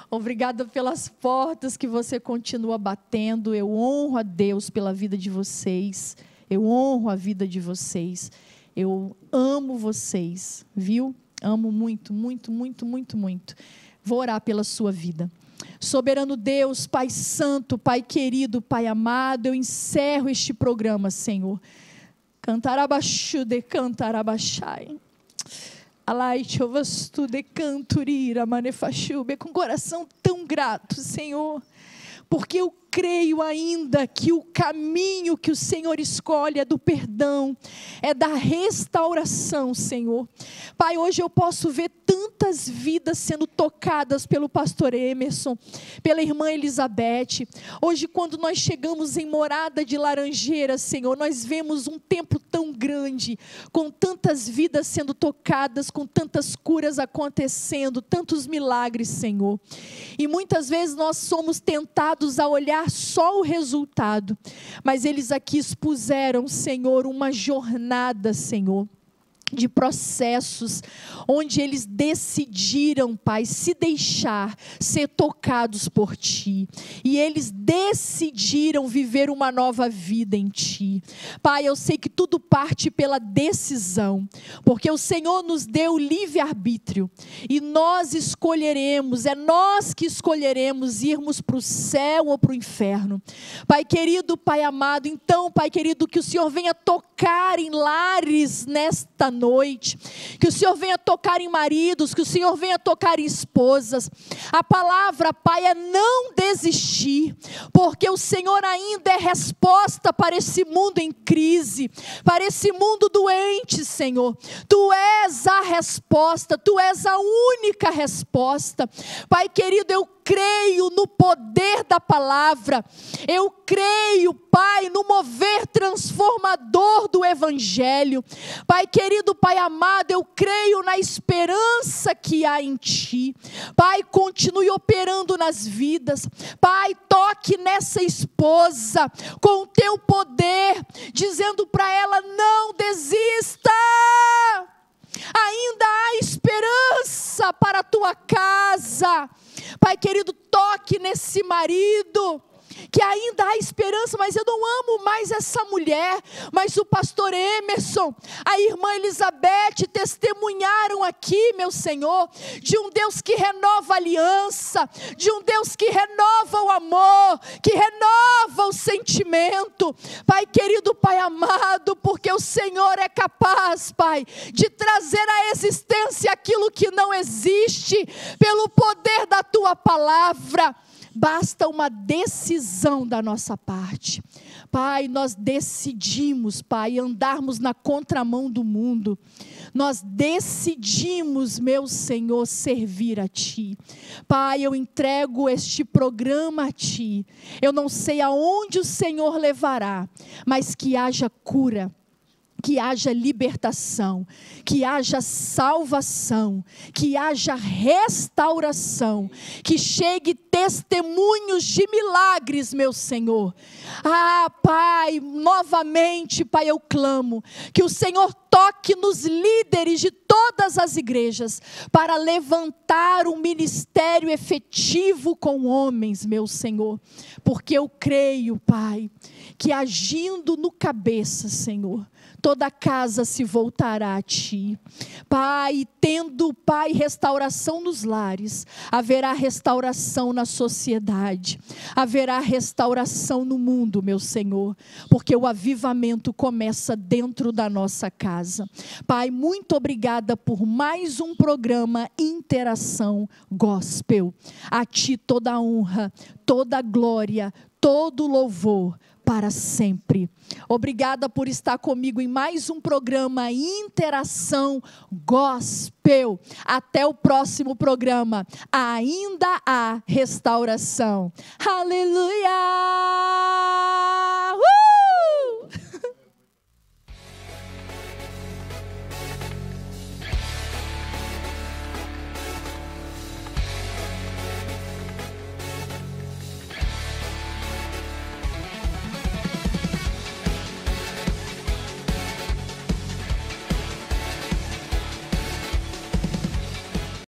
Obrigada pelas portas que você continua batendo. Eu honro a Deus pela vida de vocês. Eu honro a vida de vocês. Eu amo vocês, viu? Amo muito, muito, muito, muito, muito. Vou orar pela sua vida. Soberano Deus, Pai Santo, Pai querido, Pai amado, eu encerro este programa, Senhor. Cantarabaxu de cantarabachai. Alaite ovastu de canturira manefachube. Com coração tão grato, Senhor, porque eu creio ainda que o caminho que o Senhor escolhe é do perdão, é da restauração, Senhor. Pai, hoje eu posso ver tantas vidas sendo tocadas pelo pastor Emerson, pela irmã Elizabeth. Hoje, quando nós chegamos em Morada de Laranjeiras, Senhor, nós vemos um templo tão grande, com tantas vidas sendo tocadas, com tantas curas acontecendo, tantos milagres, Senhor. E muitas vezes nós somos tentados a olhar só o resultado, mas eles aqui expuseram, Senhor, uma jornada, Senhor, de processos, onde eles decidiram, Pai, se deixar ser tocados por Ti, e eles decidiram viver uma nova vida em Ti. Pai, eu sei que tudo parte pela decisão, porque o Senhor nos deu livre-arbítrio, e nós escolheremos, é nós que escolheremos irmos para o céu ou para o inferno. Pai querido, Pai amado, então, Pai querido, que o Senhor venha tocar em lares nesta noite, que o Senhor venha tocar em maridos, que o Senhor venha tocar em esposas. A palavra, Pai, é não desistir, porque o Senhor ainda é resposta para esse mundo em crise, para esse mundo doente, Senhor. Tu és a resposta, Tu és a única resposta. Pai querido, eu creio no poder da palavra, eu creio, Pai, no mover transformador do Evangelho. Pai querido, Pai amado, eu creio na esperança que há em Ti. Pai, continue operando nas vidas. Pai, toque nessa esposa com o Teu poder, dizendo para ela: não desista. Ainda há esperança para a tua casa. Pai querido, toque nesse marido, que ainda há esperança, mas eu não amo mais essa mulher. Mas o pastor Emerson, a irmã Elizabeth testemunharam aqui, meu Senhor, de um Deus que renova a aliança, de um Deus que renova o amor, que renova o sentimento. Pai querido, Pai amado, porque o Senhor é capaz, Pai, de trazer à existência aquilo que não existe, pelo poder da Tua palavra. Basta uma decisão da nossa parte. Pai, nós decidimos, Pai, andarmos na contramão do mundo. Nós decidimos, meu Senhor, servir a Ti. Pai, eu entrego este programa a Ti. Eu não sei aonde o Senhor levará, mas que haja cura, que haja libertação, que haja salvação, que haja restauração, que chegue testemunhos de milagres, meu Senhor. Ah, Pai, novamente, Pai, eu clamo que o Senhor toque nos líderes de todas as igrejas, para levantar um ministério efetivo com homens, meu Senhor, porque eu creio, Pai, que agindo no cabeça, Senhor, toda a casa se voltará a Ti. Pai, tendo, Pai, restauração nos lares, haverá restauração na sociedade, haverá restauração no mundo, meu Senhor, porque o avivamento começa dentro da nossa casa. Pai, muito obrigada por mais um programa Interação Gospel. A Ti toda a honra, toda a glória, todo o louvor, para sempre. Obrigada por estar comigo em mais um programa Interação Gospel. Até o próximo programa. Ainda há restauração. Aleluia!